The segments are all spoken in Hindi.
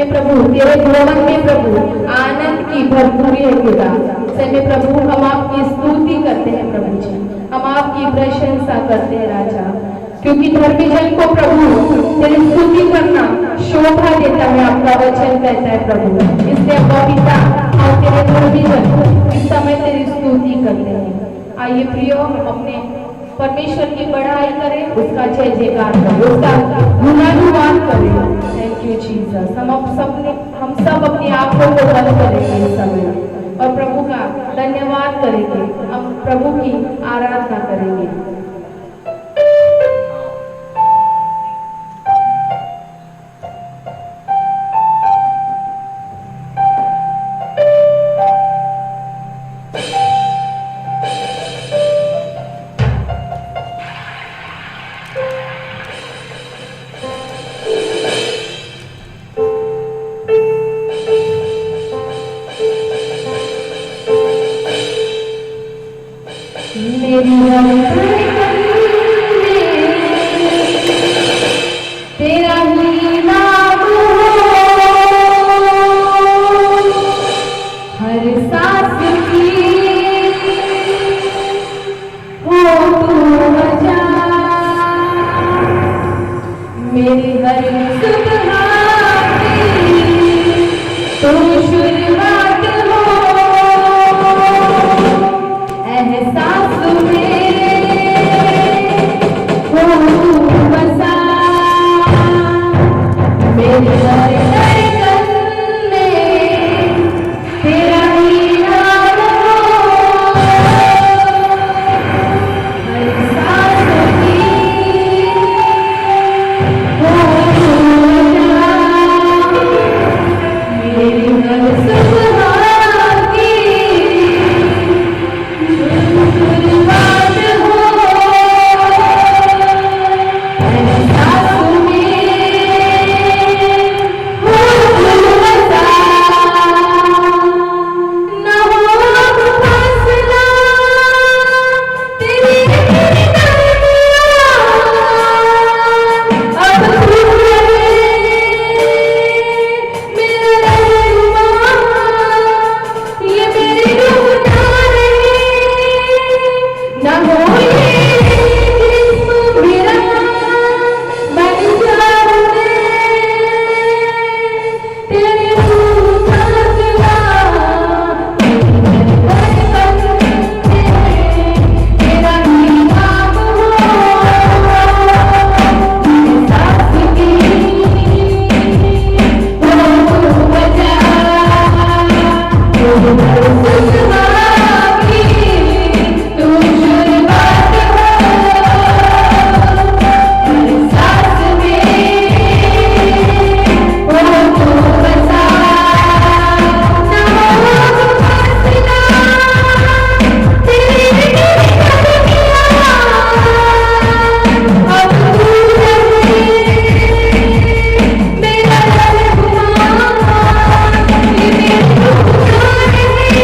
समय प्रभु तेरे भवन में प्रभु आनंद की भरपूरी है खुदा। समय प्रभु हम आपकी स्तुति करते हैं प्रभु जी, हम आपकी प्रशंसा करते हैं राजा, क्योंकि धर्मी जन को प्रभु तेरी स्तुति करना शोभा देता है, आपका वचन कहता है प्रभु। इसलिए पिता और तेरे धर्मी जन इस समय तेरी स्तुति करते हैं। आइए प्रियो, हम अपने परमेश्वर की बढ़ाई करें, उसका जय जयकार करें, उसका गुणानुवाद करें। Thank you Jesus. हम सब अपनी आंखों को बंद करेंगे इस समय और प्रभु का धन्यवाद करेंगे, हम प्रभु की आराधना करेंगे। तेरा ही नाम हो, हर सांस की हो तू वजह, मेरी हर सुबह की तू शुरुआत हो, एहसास में हो तू बसा, मेरे हर धड़कन में तेरा ही नाम हो, हर सांस की हो तू वजह, मेरी हर सुबह की शुरुआत हो, एहसास में हो तू बसा, न हो अब फासला तेरी दरमियां, अब तू रहे मेरा रहनुमा, ये मेरी रूह ना रहे, न हो ये जिस्म मेरा बन जाऊं मैं तेरे रूह का सिवा, मेरी धड़कन में तेरा ही नाम हो, सांस की हो तू वजह, मेरी हर सुबह की तू शुरुआत हो, हर सांस में हो तू बसा, न हो अब फासला तेरी दरमियां, अब तू रहे मेरा रहनुमा, ये मेरी रूह ना रहे,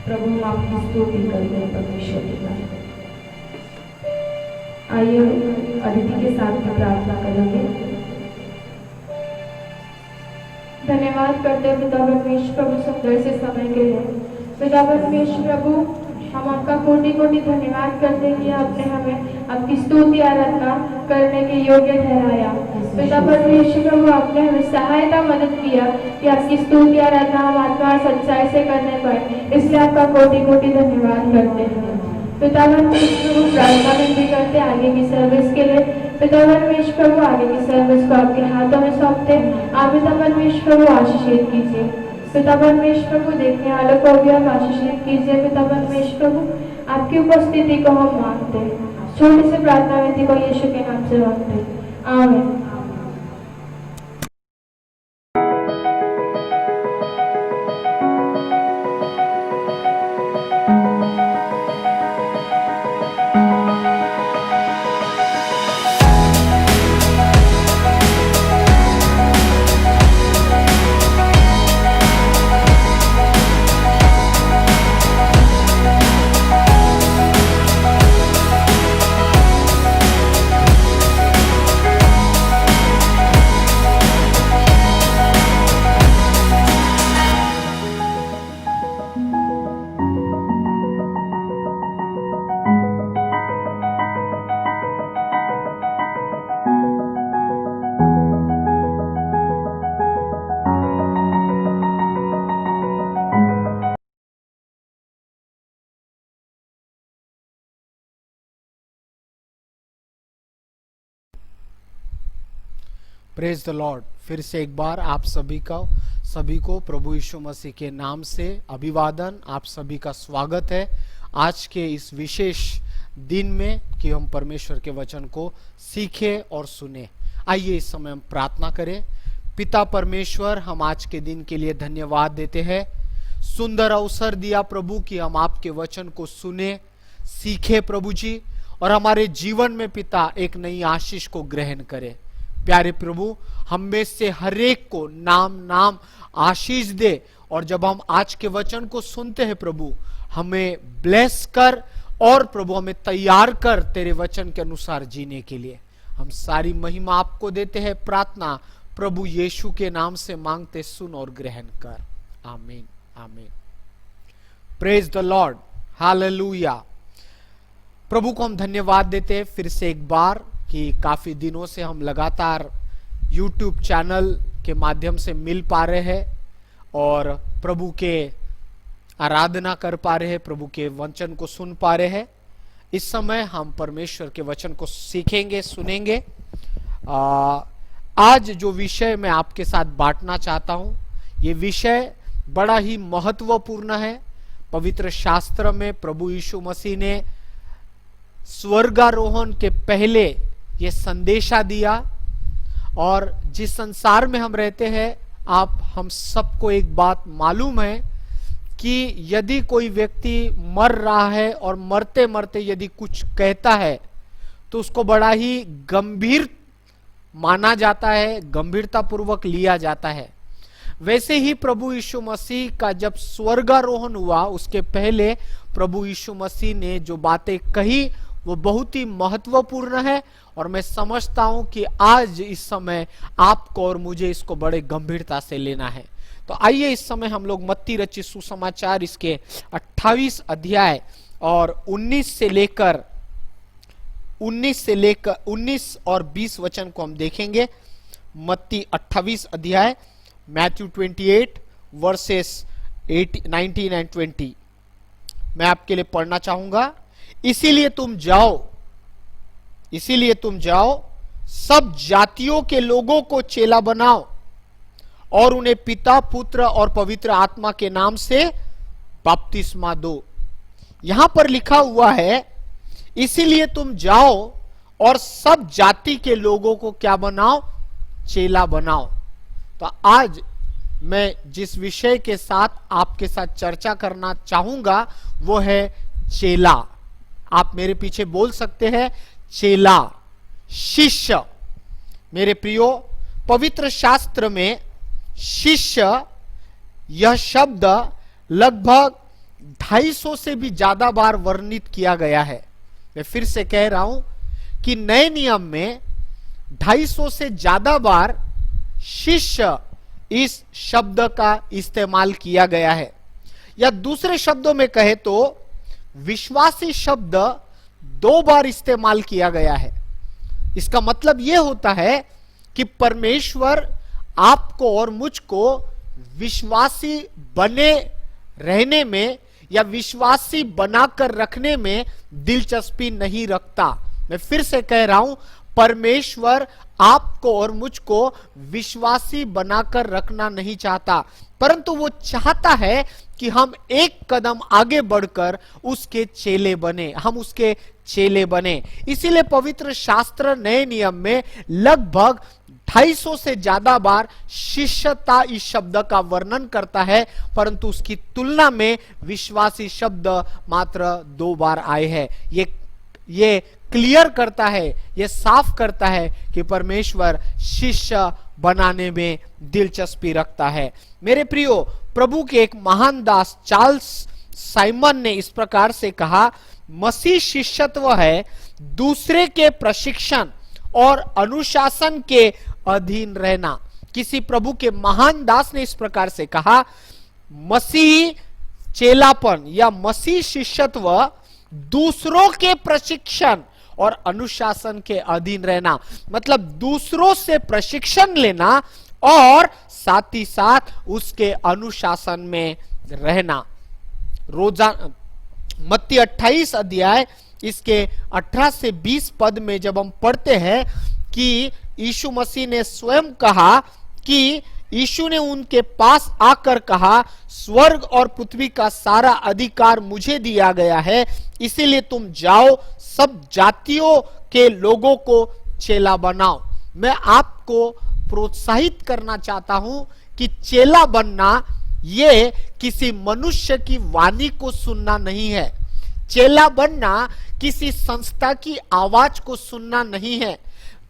प्रभु हम आपकी स्तुति करते हैं परमेश्वर पिता। आइए अदिति के साथ में प्रार्थना करेंगे। धन्यवाद करते हैं पिता परमेश्वर प्रभु सुंदर से समय के लिए। पिता परमेश्वर प्रभु हम आपका कोटि कोटि धन्यवाद करते हैं कि आपने हमें आपकी स्तुति आराधना करने के योग्य ठहराया। पिता परमेश्वर प्रभु आपने हमें सहायता मदद किया कि आपकी स्तुति आराधना हम आत्मा और सच्चाई से करने पाए, इसलिए आपका कोटि कोटि धन्यवाद करते हैं। पिता परमेश्वर प्रभु प्रार्थना विनती करते आगे की सर्विस के लिए। पिता परमेश्वर प्रभु आगे की सर्विस को आपके हाथों में सौंपते, आप पिता परमेश्वर प्रभु आशीषित कीजिए। पिता परमेश्वर प्रभु देखने वालों को भी आप आशीषित कीजिए। पिता परमेश्वर प्रभु आपकी उपस्थिति को हम मांगते हैं, छोटी सी प्रार्थना विनती को यीशु के नाम से मांगते हैं, आमीन। Praise the Lord. फिर से एक बार आप सभी को प्रभु यीशु मसीह के नाम से अभिवादन, आप सभी का स्वागत है आज के इस विशेष दिन में कि हम परमेश्वर के वचन को सीखें और सुने। आइए इस समय हम प्रार्थना करें। पिता परमेश्वर, हम आज के दिन के लिए धन्यवाद देते हैं। सुंदर अवसर दिया प्रभु कि हम आपके वचन को सुने, सीखे प्रभु जी, और हमारे जीवन में पिता एक नई आशीष को ग्रहण करें। प्यारे प्रभु, हम में से हर एक को नाम नाम आशीष दे, और जब हम आज के वचन को सुनते हैं प्रभु, हमें ब्लेस कर और प्रभु हमें तैयार कर तेरे वचन के अनुसार जीने के लिए। हम सारी महिमा आपको देते हैं। प्रार्थना प्रभु यीशु के नाम से मांगते, सुन और ग्रहण कर, आमीन आमीन। Praise the lord, hallelujah. प्रभु को हम धन्यवाद देते हैं फिर से एक बार कि काफी दिनों से हम लगातार YouTube चैनल के माध्यम से मिल पा रहे हैं और प्रभु के आराधना कर पा रहे हैं, प्रभु के वचन को सुन पा रहे हैं। इस समय हम परमेश्वर के वचन को सीखेंगे, सुनेंगे। आज जो विषय मैं आपके साथ बांटना चाहता हूं, ये विषय बड़ा ही महत्वपूर्ण है। पवित्र शास्त्र में प्रभु यीशु मसीह ने स्वर्गारोहण के पहले ये संदेशा दिया, और जिस संसार में हम रहते हैं, हम सबको एक बात मालूम है कि यदि कोई व्यक्ति मर रहा है और मरते मरते यदि कुछ कहता है तो उसको बड़ा ही गंभीर माना जाता है, गंभीरता पूर्वक लिया जाता है। वैसे ही प्रभु यीशु मसीह का जब स्वर्गारोहण हुआ, उसके पहले प्रभु यीशु मसीह ने जो बातें कही वो बहुत ही महत्वपूर्ण है, और मैं समझता हूं कि आज इस समय आपको और मुझे इसको बड़े गंभीरता से लेना है। तो आइए इस समय हम लोग मत्ती रचित सुसमाचार इसके 28 अध्याय और 19 और 20 वचन को हम देखेंगे। मत्ती 28 अध्याय, मैथ्यू 28 वर्सेस 19 एंड 20 मैं आपके लिए पढ़ना चाहूंगा। इसीलिए तुम जाओ, सब जातियों के लोगों को चेला बनाओ और उन्हें पिता, पुत्र और पवित्र आत्मा के नाम से बपतिस्मा दो। यहां पर लिखा हुआ है, इसीलिए तुम जाओ और सब जाति के लोगों को क्या बनाओ? चेला बनाओ। तो आज मैं जिस विषय के साथ आपके साथ चर्चा करना चाहूंगा वो है चेला। आप मेरे पीछे बोल सकते हैं, चेला, शिष्य। मेरे प्रियो, पवित्र शास्त्र में शिष्य यह शब्द लगभग 250 से भी ज्यादा बार वर्णित किया गया है। मैं फिर से कह रहा हूं कि नए नियम में 250 से ज्यादा बार शिष्य इस शब्द का इस्तेमाल किया गया है, या दूसरे शब्दों में कहे तो विश्वासी शब्द 2 बार इस्तेमाल किया गया है। इसका मतलब यह होता है कि परमेश्वर आपको और मुझको विश्वासी बने रहने में या विश्वासी बनाकर रखने में दिलचस्पी नहीं रखता। मैं फिर से कह रहा हूं, परमेश्वर आपको और मुझको विश्वासी बनाकर रखना नहीं चाहता, परंतु वो चाहता है कि हम एक कदम आगे बढ़कर उसके चेले बने, हम उसके चेले बने। इसीलिए पवित्र शास्त्र नए नियम में लगभग 250 से ज्यादा बार शिष्यता इस शब्द का वर्णन करता है, परंतु उसकी तुलना में विश्वासी शब्द मात्र 2 बार आए हैं। ये क्लियर करता है, ये साफ करता है कि परमेश्वर शिष्य बनाने में दिलचस्पी रखता है। मेरे प्रियो, प्रभु के एक महान दास चार्ल्स साइमन ने इस प्रकार से कहा, मसीह शिष्यत्व है दूसरे के प्रशिक्षण और अनुशासन के अधीन रहना। किसी प्रभु के महान दास ने इस प्रकार से कहा, मसीह चेलापन या मसीह शिष्यत्व दूसरों के प्रशिक्षण और अनुशासन के अधीन रहना, मतलब दूसरों से प्रशिक्षण लेना और साथ ही साथ उसके अनुशासन में रहना। रोजाना मत्ती 28 अध्याय इसके 18 से 20 पद में जब हम पढ़ते हैं कि यीशु मसीह ने स्वयं कहा कि यीशु ने उनके पास आकर कहा, स्वर्ग और पृथ्वी का सारा अधिकार मुझे दिया गया है, इसीलिए तुम जाओ, सब जातियों के लोगों को चेला बनाओ। मैं आपको प्रोत्साहित करना चाहता हूं कि चेला बनना ये किसी मनुष्य की वाणी को सुनना नहीं है। चेला बनना किसी संस्था की आवाज को सुनना नहीं है।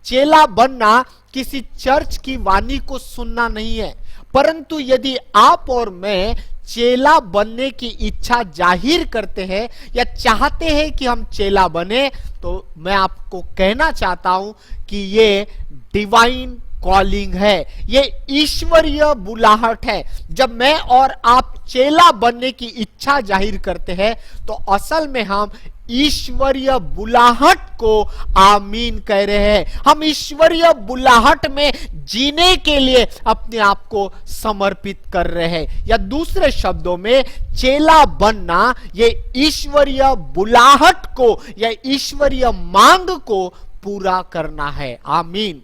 चेला बनना किसी चर्च की वाणी को सुनना नहीं है, परंतु यदि आप और मैं चेला बनने की इच्छा जाहिर करते हैं या चाहते हैं कि हम चेला बने, तो मैं आपको कहना चाहता हूं कि ये डिवाइन कॉलिंग है, ये ईश्वरीय बुलाहट है। जब मैं और आप चेला बनने की इच्छा जाहिर करते हैं तो असल में हम ईश्वरीय बुलाहट को आमीन कह रहे हैं। हम ईश्वरीय बुलाहट में जीने के लिए अपने आप को समर्पित कर रहे हैं, या दूसरे शब्दों में चेला बनना ये ईश्वरीय बुलाहट को या ईश्वरीय मांग को पूरा करना है। आमीन।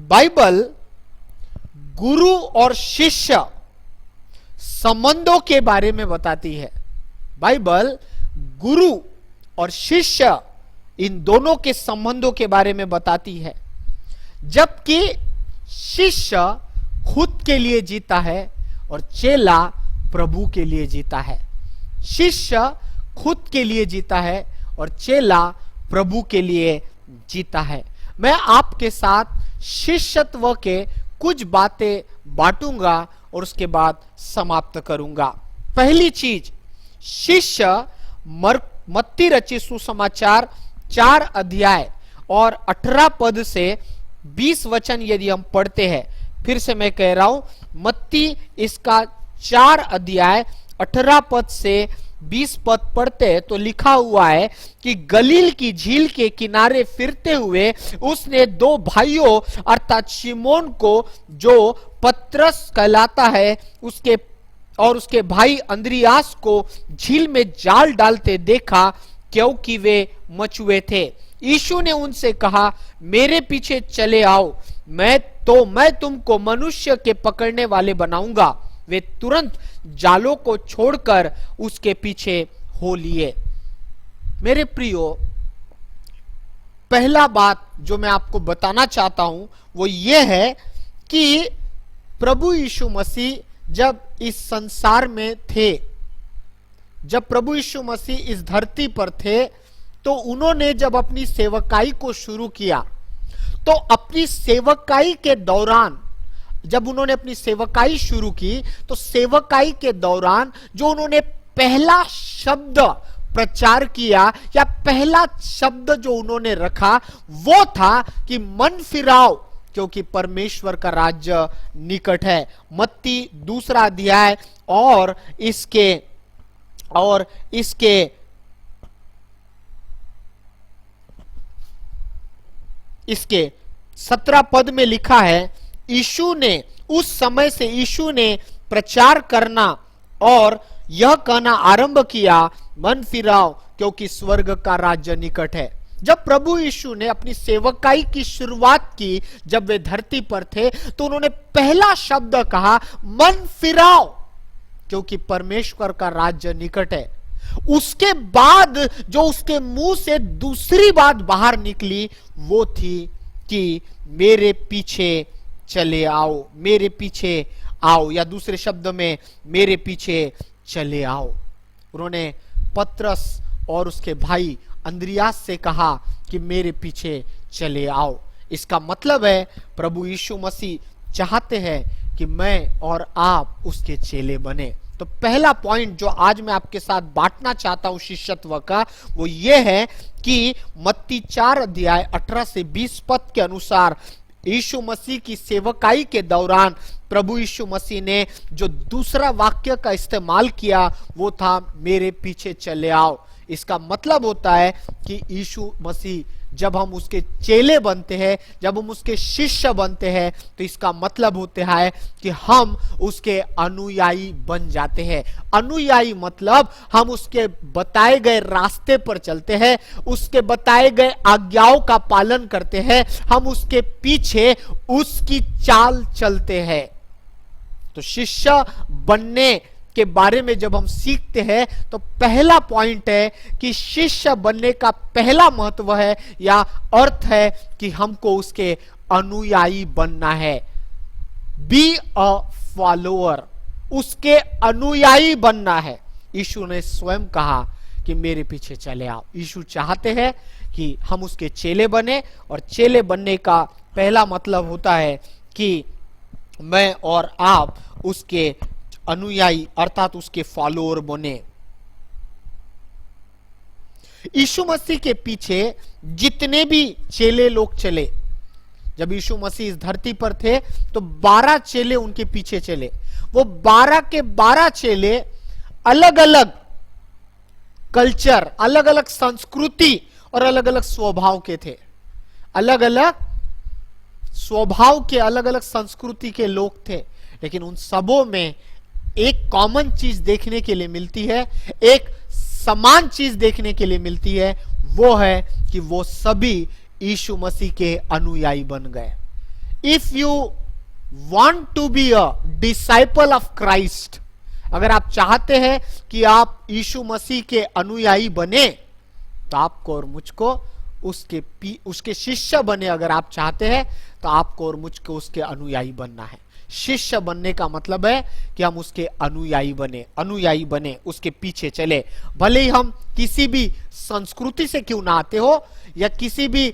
बाइबल गुरु और शिष्य संबंधों के बारे में बताती है। बाइबल गुरु और शिष्य इन दोनों के संबंधों के बारे में बताती है। जबकि शिष्य खुद के लिए जीता है और चेला प्रभु के लिए जीता है। शिष्य खुद के लिए जीता है और चेला प्रभु के लिए जीता है। मैं आपके साथ शिष्यत्व के कुछ बातें बांटूंगा और उसके बाद समाप्त करूंगा। पहली चीज, शिष्य मत्ती रचित सुसमाचार 4 अध्याय और 18 पद से 20 वचन यदि हम पढ़ते हैं, फिर से मैं कह रहा हूं, मत्ती इसका 4 अध्याय 18 पद से 20 पद पढ़ते हैं तो लिखा हुआ है कि गलील की झील के किनारे फिरते हुए उसने 2 भाइयों अर्थात शिमोन को, जो पतरस कहलाता है, उसके भाई अंद्रियास को झील में जाल डालते देखा, क्योंकि वे मछुए थे। यीशु ने उनसे कहा, मेरे पीछे चले आओ, मैं तुमको मनुष्य के पकड़ने वाले बनाऊंगा। वे तुरंत जालों को छोड़कर उसके पीछे हो लिए। मेरे प्रियो, पहला बात जो मैं आपको बताना चाहता हूं वो ये है कि प्रभु यीशु मसीह जब इस संसार में थे, जब प्रभु यीशु मसीह इस धरती पर थे, तो उन्होंने जब अपनी सेवकाई को शुरू किया तो अपनी सेवकाई के दौरान जब उन्होंने अपनी सेवकाई शुरू की तो सेवकाई के दौरान जो उन्होंने पहला शब्द प्रचार किया या पहला शब्द जो उन्होंने रखा वो था कि मन फिराओ क्योंकि परमेश्वर का राज्य निकट है। मत्ती 2 अध्याय और इसके 17 पद में लिखा है, यीशु ने उस समय से यीशु ने प्रचार करना और यह कहना आरंभ किया, मन फिराओ क्योंकि स्वर्ग का राज्य निकट है। जब प्रभु यीशु ने अपनी सेवकाई की शुरुआत की, जब वे धरती पर थे, तो उन्होंने पहला शब्द कहा, मन फिराओ क्योंकि परमेश्वर का राज्य निकट है। उसके बाद जो उसके मुंह से दूसरी बात बाहर निकली वो थी कि मेरे पीछे चले आओ, मेरे पीछे आओ, या दूसरे शब्द में मेरे पीछे चले आओ। उन्होंने पतरस और उसके भाई अंद्रियास से कहा कि मेरे पीछे चले आओ। इसका मतलब है प्रभु यीशु मसीह चाहते हैं कि मैं और आप उसके चेले बने। तो पहला पॉइंट जो आज मैं आपके साथ बांटना चाहता हूं शिष्यत्व का, वो ये है कि मत्ती 4 अध्याय 18 से 20 पद के अनुसार यीशु मसीह की सेवकाई के दौरान प्रभु यीशु मसीह ने जो दूसरा वाक्य का इस्तेमाल किया वो था मेरे पीछे चले आओ। इसका मतलब होता है कि यीशु मसीह जब हम उसके चेले बनते हैं, जब हम उसके शिष्य बनते हैं, तो इसका मतलब होता है कि हम उसके अनुयायी बन जाते हैं। अनुयायी मतलब हम उसके बताए गए रास्ते पर चलते हैं, उसके बताए गए आज्ञाओं का पालन करते हैं, हम उसके पीछे उसकी चाल चलते हैं। तो शिष्य बनने के बारे में जब हम सीखते हैं तो पहला पॉइंट है कि शिष्य बनने का पहला महत्व है या अर्थ है कि हमको उसके अनुयायी बनना है। बी अ फॉलोअर, उसके अनुयायी बनना है। यीशु ने स्वयं कहा कि मेरे पीछे चले आओ। यीशु चाहते हैं कि हम उसके चेले बने, और चेले बनने का पहला मतलब होता है कि मैं और आप उसके अनुयायी अर्थात उसके फॉलोअर बने। यीशु मसीह के पीछे जितने भी चेले लोग चले, जब यीशु मसीह इस धरती पर थे तो 12 चेले उनके पीछे चले। वो 12 के 12 चेले अलग अलग कल्चर, अलग अलग संस्कृति और अलग अलग स्वभाव के थे। अलग अलग स्वभाव के, अलग अलग संस्कृति के लोग थे, लेकिन उन सबों में एक कॉमन चीज देखने के लिए मिलती है, एक समान चीज देखने के लिए मिलती है, वो है कि वो सभी यीशु मसीह के अनुयायी बन गए। If you want to be a disciple of Christ, अगर आप चाहते हैं कि आप यीशु मसीह के अनुयायी बने, तो आपको और मुझको उसके शिष्य बने। अगर आप चाहते हैं तो आपको और मुझको उसके अनुयायी बनना है। शिष्य बनने का मतलब है कि हम उसके अनुयायी बने, उसके पीछे चले। भले ही हम किसी भी संस्कृति से क्यों ना आते हो या किसी भी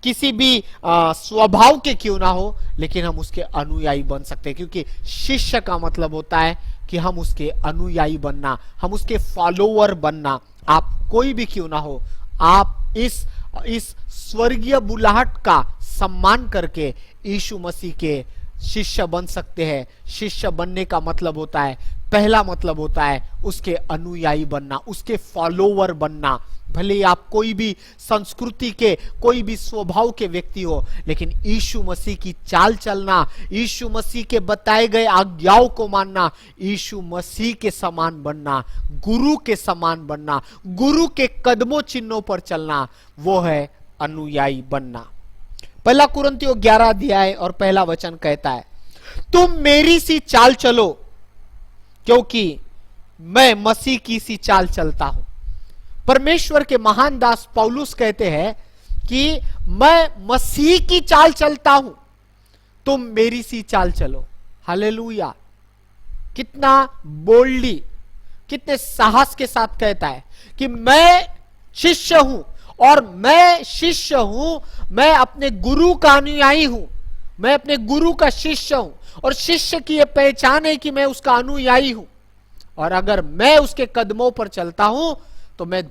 स्वभाव के क्यों ना हो, लेकिन हम उसके अनुयायी बन सकते हैं, क्योंकि शिष्य का मतलब होता है कि हम उसके अनुयायी बनना, हम उसके फॉलोअर बनना। आप कोई भी क्यों ना हो, आप इस स्वर्गीय बुलाहट का सम्मान करके यीशु मसीह के शिष्य बन सकते हैं। शिष्य बनने का मतलब होता है, पहला मतलब होता है उसके अनुयायी बनना, उसके फॉलोअर बनना। भले ही आप कोई भी संस्कृति के, कोई भी स्वभाव के व्यक्ति हो, लेकिन यीशु मसीह की चाल चलना, यीशु मसीह के बताए गए आज्ञाओं को मानना, यीशु मसीह के समान बनना, गुरु के समान बनना, गुरु के कदमों चिन्हों पर चलना, वो है अनुयायी बनना। पहला कुरिन्थियों 11 अध्याय और पहला वचन कहता है, तुम मेरी सी चाल चलो क्योंकि मैं मसीह की सी चाल चलता हूं। परमेश्वर के महान दास पौलुस कहते हैं कि मैं मसीह की चाल चलता हूं, तुम मेरी सी चाल चलो। हालेलुया! कितना बोल्डली, कितने साहस के साथ कहता है कि मैं शिष्य हूं, और मैं शिष्य हूं, मैं अपने गुरु का अनुयायी हूं, मैं अपने गुरु का शिष्य हूं। और शिष्य की यह पहचान है कि मैं उसका अनुयायी हूं, और अगर मैं उसके कदमों पर चलता हूं तो मैं,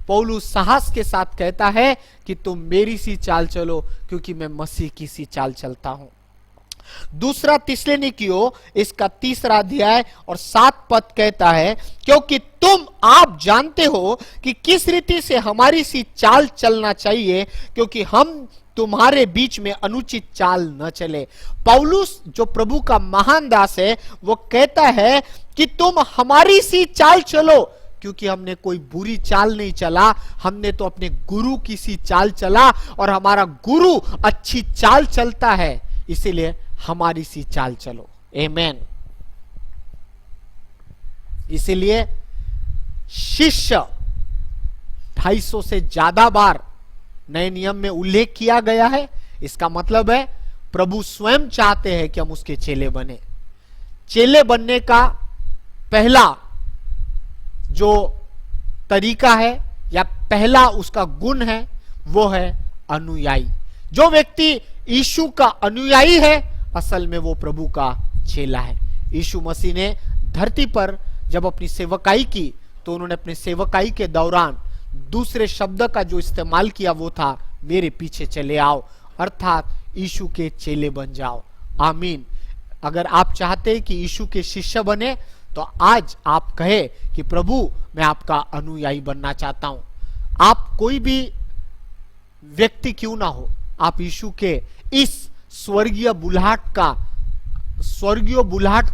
पौलुस साहस के साथ कहता है कि तुम मेरी सी चाल चलो, क्योंकि मैं मसीह की सी चाल चलता हूं। दूसरा थिस्सलुनीकियों इसका 3 अध्याय और 7 पद कहता है, क्योंकि आप जानते हो कि किस रीति से हमारी सी चाल चलना चाहिए, क्योंकि हम तुम्हारे बीच में अनुचित चाल न चले। पौलुस जो प्रभु का महान दास है, वो कहता है कि तुम हमारी सी चाल चलो, क्योंकि हमने कोई बुरी चाल नहीं चला, हमने तो अपने गुरु की सी चाल चला, और हमारा गुरु अच्छी चाल चलता है, इसीलिए हमारी सी चाल चलो। आमेन। इसीलिए शिष्य 250 से ज्यादा बार नए नियम में उल्लेख किया गया है। इसका मतलब है प्रभु स्वयं चाहते हैं कि हम उसके चेले बने। चेले बनने का पहला जो तरीका है या पहला उसका गुण है, वो है अनुयायी। जो व्यक्ति यीशु का अनुयायी है, असल में वो प्रभु का चेला है। यीशु मसीह ने धरती पर जब अपनी सेवकाई की, तो उन्होंने अपने सेवकाई के दौरान दूसरे शब्द का जो इस्तेमाल किया वो था, मेरे पीछे चले आओ, अर्थात यीशु के चेले बन जाओ। आमीन। अगर आप चाहते हैं कि यीशु के शिष्य बने, तो आज आप कहे कि प्रभु मैं आपका अनुयायी बनना चाहता हूं। आप कोई भी व्यक्ति क्यों ना हो, आप यीशु के इस स्वर्गीय बुलाहट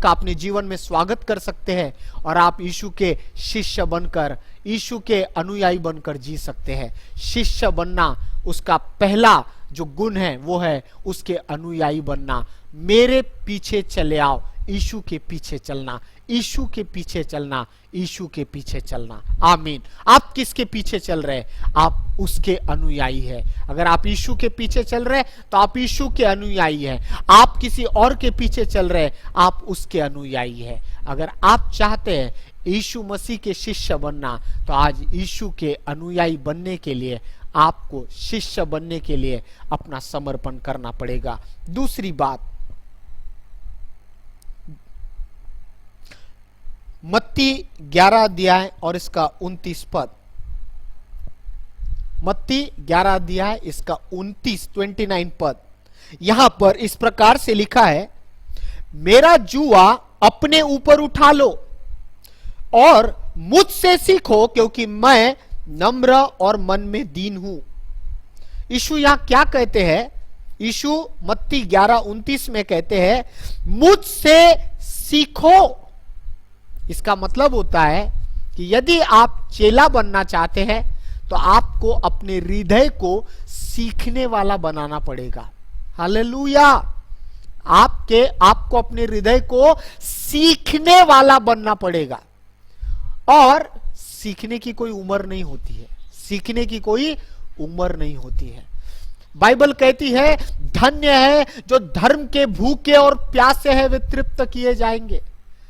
का अपने जीवन में स्वागत कर सकते हैं, और आप यीशु के शिष्य बनकर, यीशु के अनुयायी बनकर जी सकते हैं। शिष्य बनना उसका पहला जो गुण है, वो है उसके अनुयायी बनना। मेरे पीछे चले आओ, यीशु के पीछे चलना, यीशु के पीछे चलना, यीशु के पीछे चलना। आमीन। आप किसके पीछे चल रहे हैं? आप उसके अनुयायी है। अगर आप यीशु के पीछे चल रहे हैं, तो आप यीशु के अनुयायी है। आप किसी और के पीछे चल रहे हैं, आप उसके अनुयायी है। अगर आप चाहते हैं यीशु मसीह के शिष्य बनना, तो आज यीशु के अनुयायी बनने के लिए आपको शिष्य बनने के लिए अपना समर्पण करना पड़ेगा। दूसरी बात, मत्ती 11 अध्याय और इसका 29 पद। मत्ती 11 अध्याय इसका 29 पद, यहां पर इस प्रकार से लिखा है, मेरा जुआ अपने ऊपर उठा लो और मुझसे सीखो, क्योंकि मैं नम्र और मन में दीन हूं। यीशु यहां क्या कहते हैं? यीशु मत्ती 11:29 में कहते हैं, मुझसे सीखो। इसका मतलब होता है कि यदि आप चेला बनना चाहते हैं, तो आपको अपने हृदय को सीखने वाला बनाना पड़ेगा। हालेलुया। आपको अपने हृदय को सीखने वाला बनना पड़ेगा। और सीखने की कोई उम्र नहीं होती है, सीखने की कोई उम्र नहीं होती है। बाइबल कहती है, धन्य है जो धर्म के भूखे और प्यासे हैं, वे तृप्त किए जाएंगे।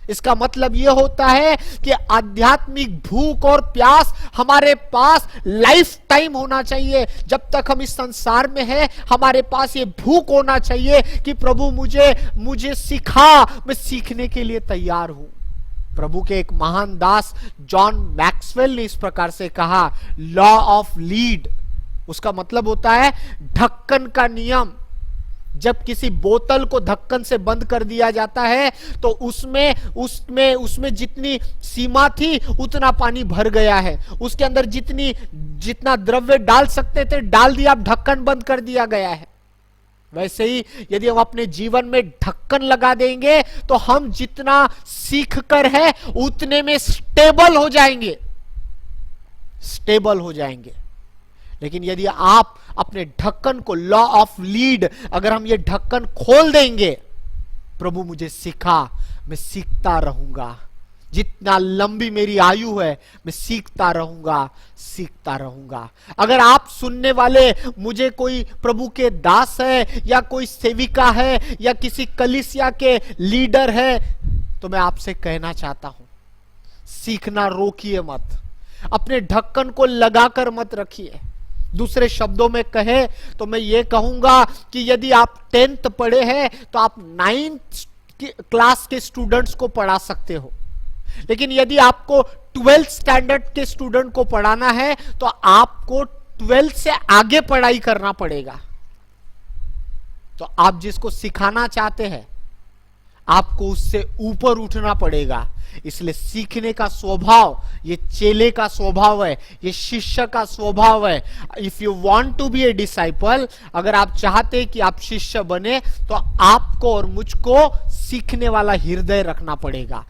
इसका मतलब यह होता है कि आध्यात्मिक भूख और प्यास हमारे पास लाइफ टाइम होना चाहिए। जब तक हम इस संसार में हैं, हमारे पास ये भूख होना चाहिए कि प्रभु मुझे सिखा, मैं सीखने के लिए तैयार हूं। प्रभु के एक महान दास जॉन मैक्सवेल ने इस प्रकार से कहा, लॉ ऑफ लीड। उसका मतलब होता है ढक्कन का नियम। जब किसी बोतल को ढक्कन से बंद कर दिया जाता है, तो उसमें जितनी सीमा थी उतना पानी भर गया है। उसके अंदर जितना द्रव्य डाल सकते थे डाल दिया, अब ढक्कन बंद कर दिया गया है। वैसे ही यदि हम अपने जीवन में ढक्कन लगा देंगे, तो हम जितना सीख कर है उतने में स्टेबल हो जाएंगे। लेकिन यदि आप अपने ढक्कन को, लॉ ऑफ लीड, अगर हम ये ढक्कन खोल देंगे, प्रभु मुझे सिखा, मैं सीखता रहूंगा। जितना लंबी मेरी आयु है, मैं सीखता रहूंगा। अगर आप सुनने वाले मुझे कोई प्रभु के दास है, या कोई सेविका है, या किसी कलीसिया के लीडर है, तो मैं आपसे कहना चाहता हूं, सीखना रोकिए मत। अपने ढक्कन को लगाकर मत रखिए। दूसरे शब्दों में कहे तो मैं ये कहूंगा कि यदि आप 10th पढ़े हैं, तो आप 9th क्लास के स्टूडेंट्स को पढ़ा सकते हो, लेकिन यदि आपको 12th स्टैंडर्ड के स्टूडेंट को पढ़ाना है तो आपको 12th से आगे पढ़ाई करना पड़ेगा। तो आप जिसको सिखाना चाहते हैं आपको उससे ऊपर उठना पड़ेगा। इसलिए सीखने का स्वभाव ये चेले का स्वभाव है, ये शिष्य का स्वभाव है। If you want to be a disciple, अगर आप चाहते हैं कि आप शिष्य बने तो आपको और मुझको सीखने वाला हृदय रखना पड़ेगा।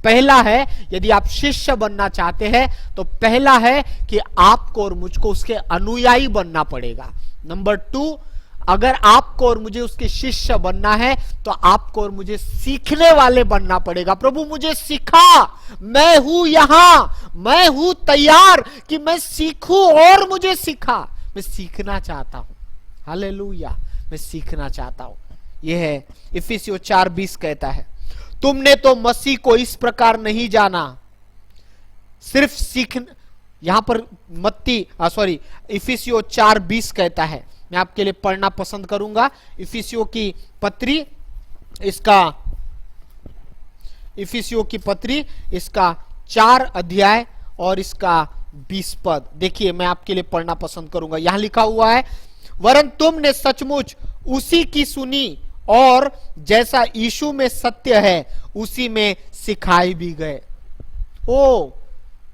पहला है, यदि आप शिष्य बनना चाहते हैं तो पहला है कि आपको और मुझको उसके अनुयायी बनना पड़ेगा। नंबर 2, अगर आपको और मुझे उसके शिष्य बनना है तो आपको और मुझे सीखने वाले बनना पड़ेगा। प्रभु मुझे सिखा, मैं हूं यहां, मैं हूं तैयार कि मैं सीखूं और मुझे सिखा। मैं सीखना चाहता हूं, हालेलुया, मैं सीखना चाहता हूं। यह है इफिसियों 4:20 कहता है, तुमने तो मसीह को इस प्रकार नहीं जाना, सिर्फ सीखना। यहां पर इफिसियों 4:20 कहता है, मैं आपके लिए पढ़ना पसंद करूंगा। इफिसियों की पत्री इसका 4 अध्याय और इसका 20 पद देखिए, मैं आपके लिए पढ़ना पसंद करूंगा। यहां लिखा हुआ है, वरन तुमने सचमुच उसी की सुनी और जैसा यीशु में सत्य है उसी में सिखाई भी गए। ओ,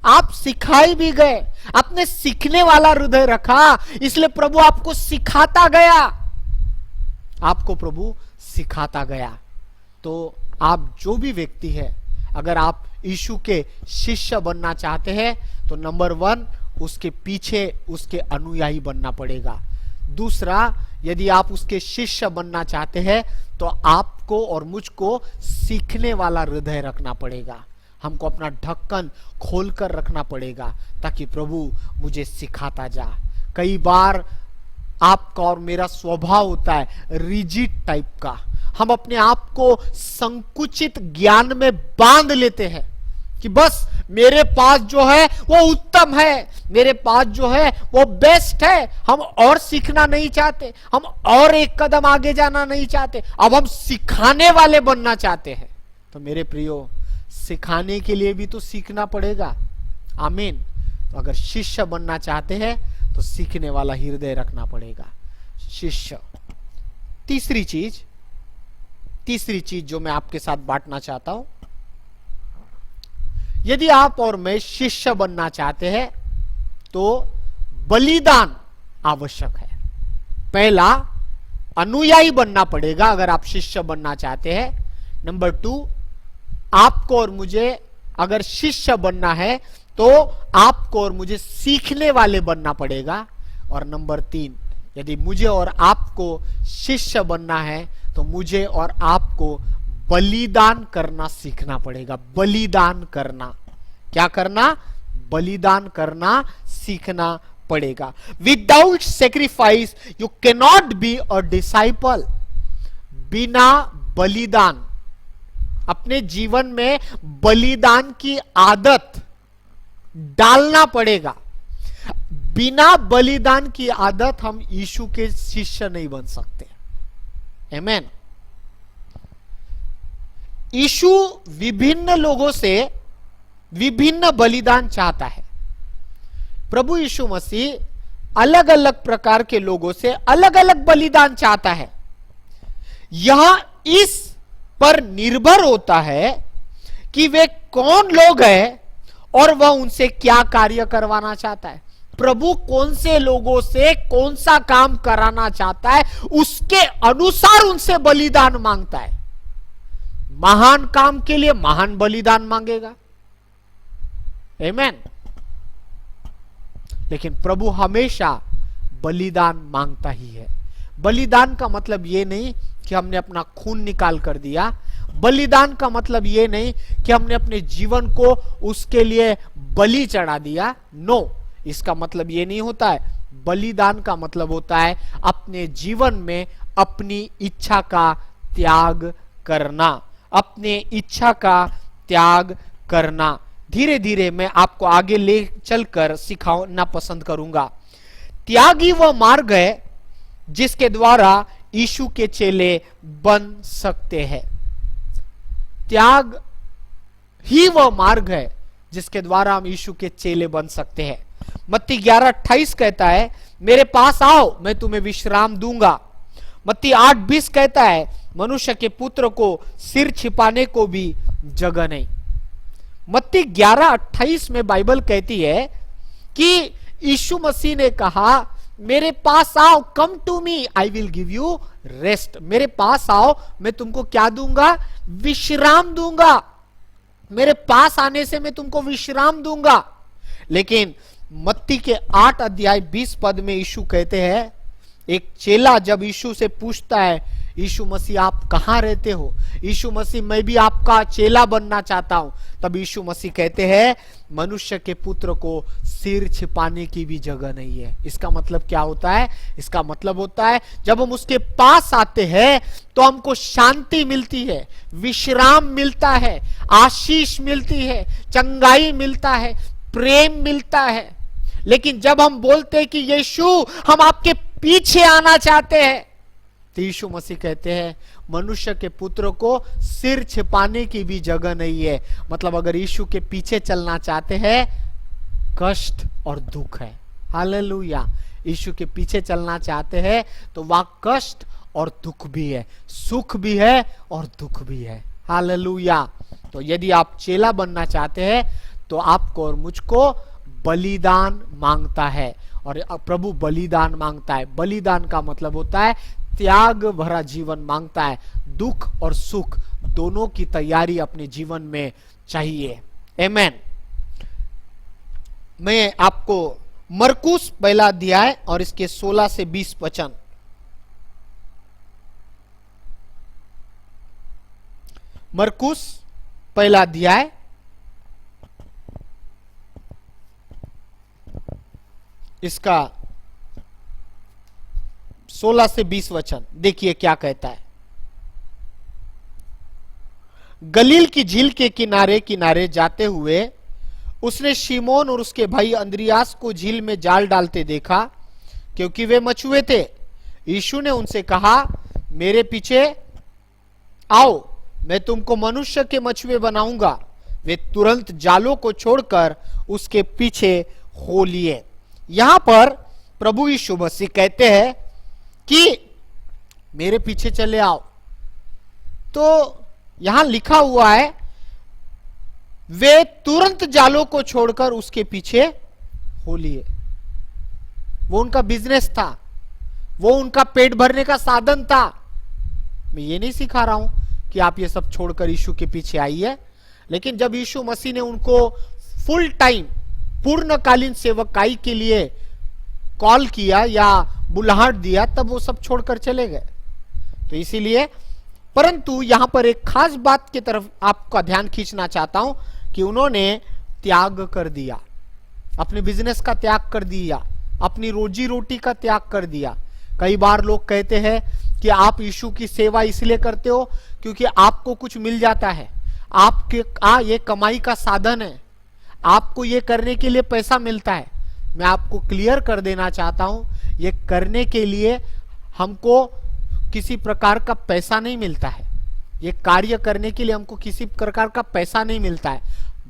आप सिखाई भी गए, आपने सीखने वाला हृदय रखा, इसलिए प्रभु आपको सिखाता गया, आपको प्रभु सिखाता गया। तो आप जो भी व्यक्ति है, अगर आप यीशु के शिष्य बनना चाहते हैं तो नंबर 1, उसके पीछे उसके अनुयायी बनना पड़ेगा। दूसरा, यदि आप उसके शिष्य बनना चाहते हैं तो आपको और मुझको सीखने वाला हृदय रखना पड़ेगा। हमको अपना ढक्कन खोलकर रखना पड़ेगा ताकि प्रभु मुझे सिखाता जा। कई बार आपका और मेरा स्वभाव होता है रिजिड टाइप का, हम अपने आप को संकुचित ज्ञान में बांध लेते हैं कि बस मेरे पास जो है वो उत्तम है, मेरे पास जो है वो बेस्ट है, हम और सीखना नहीं चाहते, हम और एक कदम आगे जाना नहीं चाहते, अब हम सिखाने वाले बनना चाहते हैं। तो मेरे प्रियो, सिखाने के लिए भी तो सीखना पड़ेगा, आमीन। तो अगर शिष्य बनना चाहते हैं तो सीखने वाला हृदय रखना पड़ेगा, शिष्य। तीसरी चीज जो मैं आपके साथ बांटना चाहता हूं, यदि आप और मैं शिष्य बनना चाहते हैं तो बलिदान आवश्यक है। पहला, अनुयायी बनना पड़ेगा अगर आप शिष्य बनना चाहते हैं। नंबर 2, आपको और मुझे अगर शिष्य बनना है तो आपको और मुझे सीखने वाले बनना पड़ेगा। और नंबर 3, यदि मुझे और आपको शिष्य बनना है तो मुझे और आपको बलिदान करना सीखना पड़ेगा। बलिदान करना, क्या करना? बलिदान करना सीखना पड़ेगा। Without sacrifice you can not be a disciple. बिना बलिदान, अपने जीवन में बलिदान की आदत डालना पड़ेगा। बिना बलिदान की आदत हम यीशु के शिष्य नहीं बन सकते। आमीन। यीशु विभिन्न लोगों से विभिन्न बलिदान चाहता है। प्रभु यीशु मसीह अलग अलग प्रकार के लोगों से अलग अलग बलिदान चाहता है। यह इस पर निर्भर होता है कि वे कौन लोग हैं और वह उनसे क्या कार्य करवाना चाहता है। प्रभु कौन से लोगों से कौन सा काम कराना चाहता है, उसके अनुसार उनसे बलिदान मांगता है। महान काम के लिए महान बलिदान मांगेगा, आमीन। लेकिन प्रभु हमेशा बलिदान मांगता ही है। बलिदान का मतलब यह नहीं कि हमने अपना खून निकाल कर दिया। बलिदान का मतलब यह नहीं कि हमने अपने जीवन को उसके लिए बलि चढ़ा दिया। नो, इसका मतलब यह नहीं होता है। बलिदान का मतलब होता है अपने जीवन में अपनी इच्छा का त्याग करना, अपने इच्छा का त्याग करना। धीरे धीरे मैं आपको आगे ले चलकर सिखाना पसंद करूंगा। त्यागी वह मार्ग है जिसके द्वारा यीशु के चेले बन सकते हैं। त्याग ही वह मार्ग है जिसके द्वारा हम यीशु के चेले बन सकते हैं। मत्ती 11:28 कहता है, मेरे पास आओ मैं तुम्हें विश्राम दूंगा। मत्ती 8:20 कहता है, मनुष्य के पुत्र को सिर छिपाने को भी जगह नहीं। मत्ती 11:28 में बाइबल कहती है कि यीशु मसीह ने कहा, मेरे पास आओ, come to me, I will give you rest. मेरे पास आओ, मैं तुमको क्या दूंगा? विश्राम दूंगा। मेरे पास आने से मैं तुमको विश्राम दूंगा। लेकिन मत्ती के 8:20 में यीशु कहते हैं, एक चेला जब यीशु से पूछता है, यीशु मसीह आप कहां रहते हो? यीशु मसीह मैं भी आपका चेला बनना चाहता हूं। तब यीशु मसीह कहते हैं, मनुष्य के पुत्र को सिर छिपाने की भी जगह नहीं है। इसका मतलब क्या होता है? इसका मतलब होता है जब हम उसके पास आते हैं तो हमको शांति मिलती है, विश्राम मिलता है, आशीष मिलती है, चंगाई मिलता है, प्रेम मिलता है। लेकिन जब हम बोलते हैं कि यीशु हम आपके पीछे आना चाहते हैं, तो यीशु मसीह कहते हैं मनुष्य के पुत्र को सिर छिपाने की भी जगह नहीं है। मतलब अगर यीशु के पीछे चलना चाहते हैं, कष्ट और दुख है। हालेलुया। यीशु के पीछे चलना चाहते हैं तो वहां कष्ट और दुख भी है, सुख भी है और दुख भी है। हालेलुया। तो यदि आप चेला बनना चाहते हैं तो आपको और मुझको बलिदान मांगता है, और प्रभु बलिदान मांगता है। बलिदान का मतलब होता है त्याग भरा जीवन मांगता है। दुख और सुख दोनों की तैयारी अपने जीवन में चाहिए। आमेन। मैं आपको मरकुस 1 अध्याय और इसके 16 से 20 वचन, मरकुस 1 अध्याय इसका 16 से 20 वचन देखिए क्या कहता है। गलील की झील के किनारे किनारे जाते हुए उसने शिमोन और उसके भाई अंद्रियास को झील में जाल डालते देखा, क्योंकि वे मछुए थे। यीशु ने उनसे कहा, मेरे पीछे आओ, मैं तुमको मनुष्य के मछुए बनाऊंगा। वे तुरंत जालों को छोड़कर उसके पीछे हो लिए। यहां पर प्रभु यीशु मसीह कहते हैं कि मेरे पीछे चले आओ। तो यहां लिखा हुआ है, वे तुरंत जालों को छोड़कर उसके पीछे हो लिए। वो उनका बिजनेस था, वो उनका पेट भरने का साधन था। मैं ये नहीं सिखा रहा हूं कि आप ये सब छोड़कर यीशु के पीछे आइए, लेकिन जब यीशु मसीह ने उनको फुल टाइम पूर्णकालीन सेवकाई के लिए कॉल किया या बुलाहट दिया, तब वो सब छोड़कर चले गए। तो इसीलिए, परंतु यहां पर एक खास बात की तरफ आपका ध्यान खींचना चाहता हूं कि उन्होंने त्याग कर दिया, अपने बिजनेस का त्याग कर दिया, अपनी रोजी रोटी का त्याग कर दिया। कई बार लोग कहते हैं कि आप यीशु की सेवा इसलिए करते हो क्योंकि आपको कुछ मिल जाता है, आपके ये कमाई का साधन है, आपको ये करने के लिए पैसा मिलता है। मैं आपको क्लियर कर देना चाहता हूं, ये करने के लिए हमको किसी प्रकार का पैसा नहीं मिलता है। ये कार्य करने के लिए हमको किसी प्रकार का पैसा नहीं मिलता है।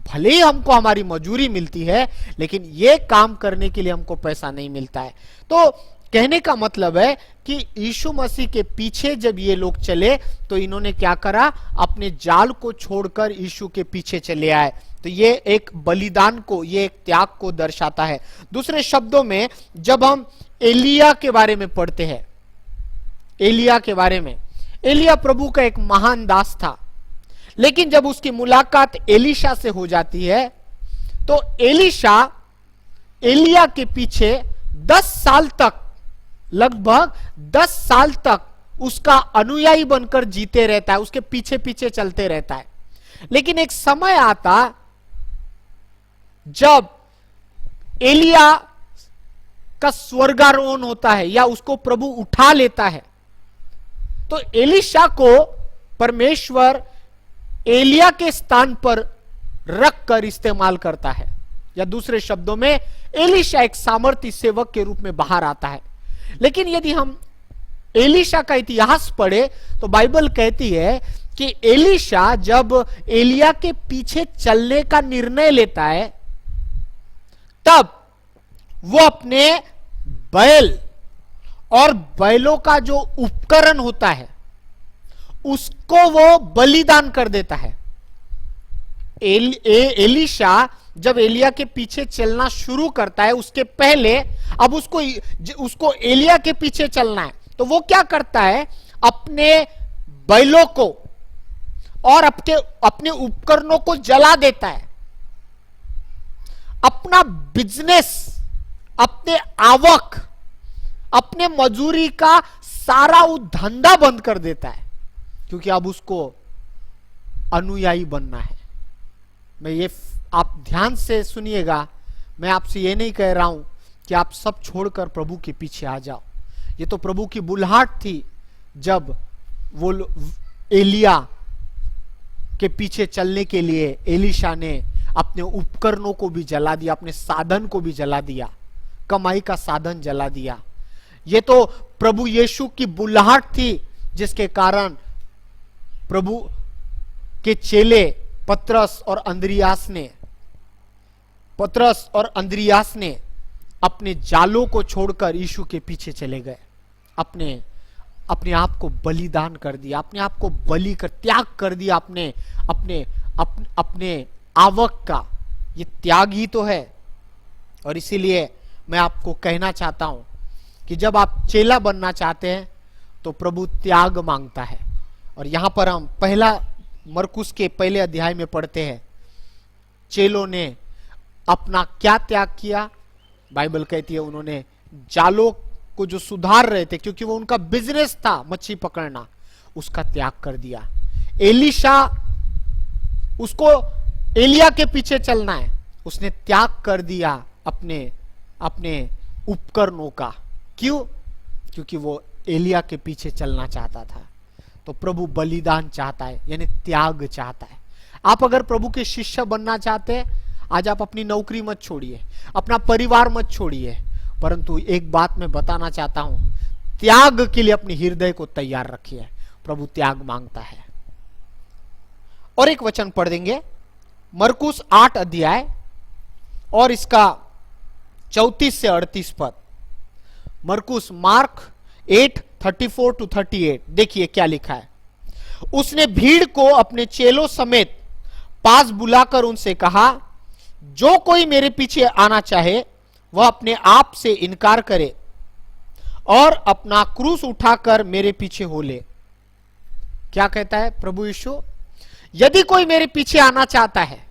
भले ही हमको हमारी मजूरी मिलती है, लेकिन ये काम करने के लिए हमको पैसा नहीं मिलता है। तो कहने का मतलब है कि यीशु मसीह के पीछे जब ये लोग चले तो इन्होंने क्या करा? अपने जाल को छोड़कर यीशु के पीछे चले आए। तो ये एक बलिदान को, ये एक त्याग को दर्शाता है। दूसरे शब्दों में, जब हम एलिया के बारे में पढ़ते हैं, एलिया के बारे में, एलिया प्रभु का एक महान दास था, लेकिन जब उसकी मुलाकात एलीशा से हो जाती है तो एलीशा एलिया के पीछे 10 साल तक, लगभग 10 साल तक उसका अनुयायी बनकर जीते रहता है, उसके पीछे पीछे चलते रहता है। लेकिन एक समय आता जब एलिया का स्वर्गारोहण होता है या उसको प्रभु उठा लेता है, तो एलीशा को परमेश्वर एलिया के स्थान पर रखकर इस्तेमाल करता है, या दूसरे शब्दों में एलीशा एक सामर्थी सेवक के रूप में बाहर आता है। लेकिन यदि हम एलीशा का इतिहास पढ़े तो बाइबल कहती है कि एलीशा जब एलिया के पीछे चलने का निर्णय लेता है, तब वो अपने बैल और बैलों का जो उपकरण होता है उसको वो बलिदान कर देता है। एलीशा जब एलिया के पीछे चलना शुरू करता है, उसके पहले अब उसको एलिया के पीछे चलना है, तो वो क्या करता है, अपने बैलों को और अपने उपकरणों को जला देता है। अपना बिजनेस, अपने आवक, अपने मजूरी का सारा वो धंधा बंद कर देता है, क्योंकि अब उसको अनुयायी बनना है। मैं ये, आप ध्यान से सुनिएगा, मैं आपसे ये नहीं कह रहा हूं कि आप सब छोड़कर प्रभु के पीछे आ जाओ। ये तो प्रभु की बुलाहट थी जब वो एलिया के पीछे चलने के लिए एलीशा ने अपने उपकरणों को भी जला दिया, अपने साधन को भी जला दिया, कमाई का साधन जला दिया। ये तो प्रभु यीशु की बुलाहट थी जिसके कारण प्रभु के चेले पतरस और अंद्रियास ने अपने जालों को छोड़कर यीशु के पीछे चले गए, अपने आप को बलिदान कर दिया, अपने आप को बलि कर त्याग कर दिया, अपने आवक का। ये त्याग ही तो है। और इसीलिए मैं आपको कहना चाहता हूं कि जब आप चेला बनना चाहते हैं तो प्रभु त्याग मांगता है। और यहां पर हम पहला मरकुस के पहले अध्याय में पढ़ते हैं, चेलों ने अपना क्या त्याग किया। बाइबल कहती है उन्होंने जालों को जो सुधार रहे थे, क्योंकि वो उनका बिजनेस था मच्छी पकड़ना, उसका त्याग कर दिया। एलीशा, उसको एलिया के पीछे चलना है, उसने त्याग कर दिया अपने उपकरणों का। क्यों? क्योंकि वो एलिया के पीछे चलना चाहता था। तो प्रभु बलिदान चाहता है, यानी त्याग चाहता है। आप अगर प्रभु के शिष्य बनना चाहते हैं, आज आप अपनी नौकरी मत छोड़िए, अपना परिवार मत छोड़िए, परंतु एक बात मैं बताना चाहता हूं, त्याग के लिए अपने हृदय को तैयार रखिए। प्रभु त्याग मांगता है। और एक वचन पढ़ देंगे, मरकुस 8 अध्याय और इसका 34 से 38 पद। मरकुस, मार्क 8:34-38। देखिए क्या लिखा है। उसने भीड़ को अपने चेलों समेत पास बुलाकर उनसे कहा, जो कोई मेरे पीछे आना चाहे वह अपने आप से इनकार करे और अपना क्रूस उठाकर मेरे पीछे हो ले। क्या कहता है प्रभु यीशु? यदि कोई मेरे पीछे आना चाहता है,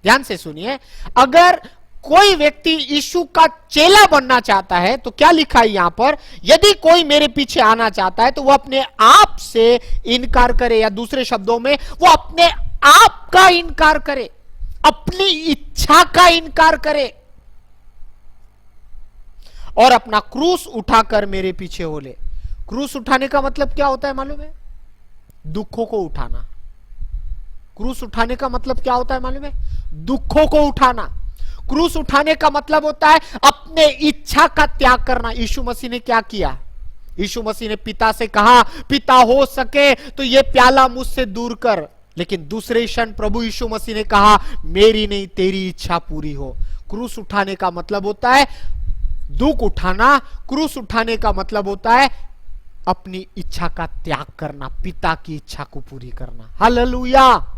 ध्यान से सुनिए, अगर कोई व्यक्ति यीशु का चेला बनना चाहता है तो क्या लिखा है यहां पर? यदि कोई मेरे पीछे आना चाहता है तो वो अपने आप से इनकार करे, या दूसरे शब्दों में वो अपने आप का इनकार करे, अपनी इच्छा का इनकार करे और अपना क्रूस उठाकर मेरे पीछे हो ले। क्रूस उठाने का मतलब क्या होता है मालूम है? दुखों को उठाना। क्रूस उठाने का मतलब क्या होता है मालूम है? दुखों को उठाना। क्रूस उठाने का मतलब होता है अपने इच्छा का त्याग करना। यीशु मसीह ने क्या किया? यीशु मसीह ने पिता से कहा, पिता हो सके तो ये प्याला मुझसे दूर कर, लेकिन दूसरे क्षण प्रभु यीशु मसीह ने कहा, मेरी नहीं तेरी इच्छा पूरी हो। क्रूस उठाने का मतलब होता है दुख उठाना। क्रूस उठाने का मतलब होता है अपनी इच्छा का त्याग करना, पिता की इच्छा को पूरी करना। हालेलुया।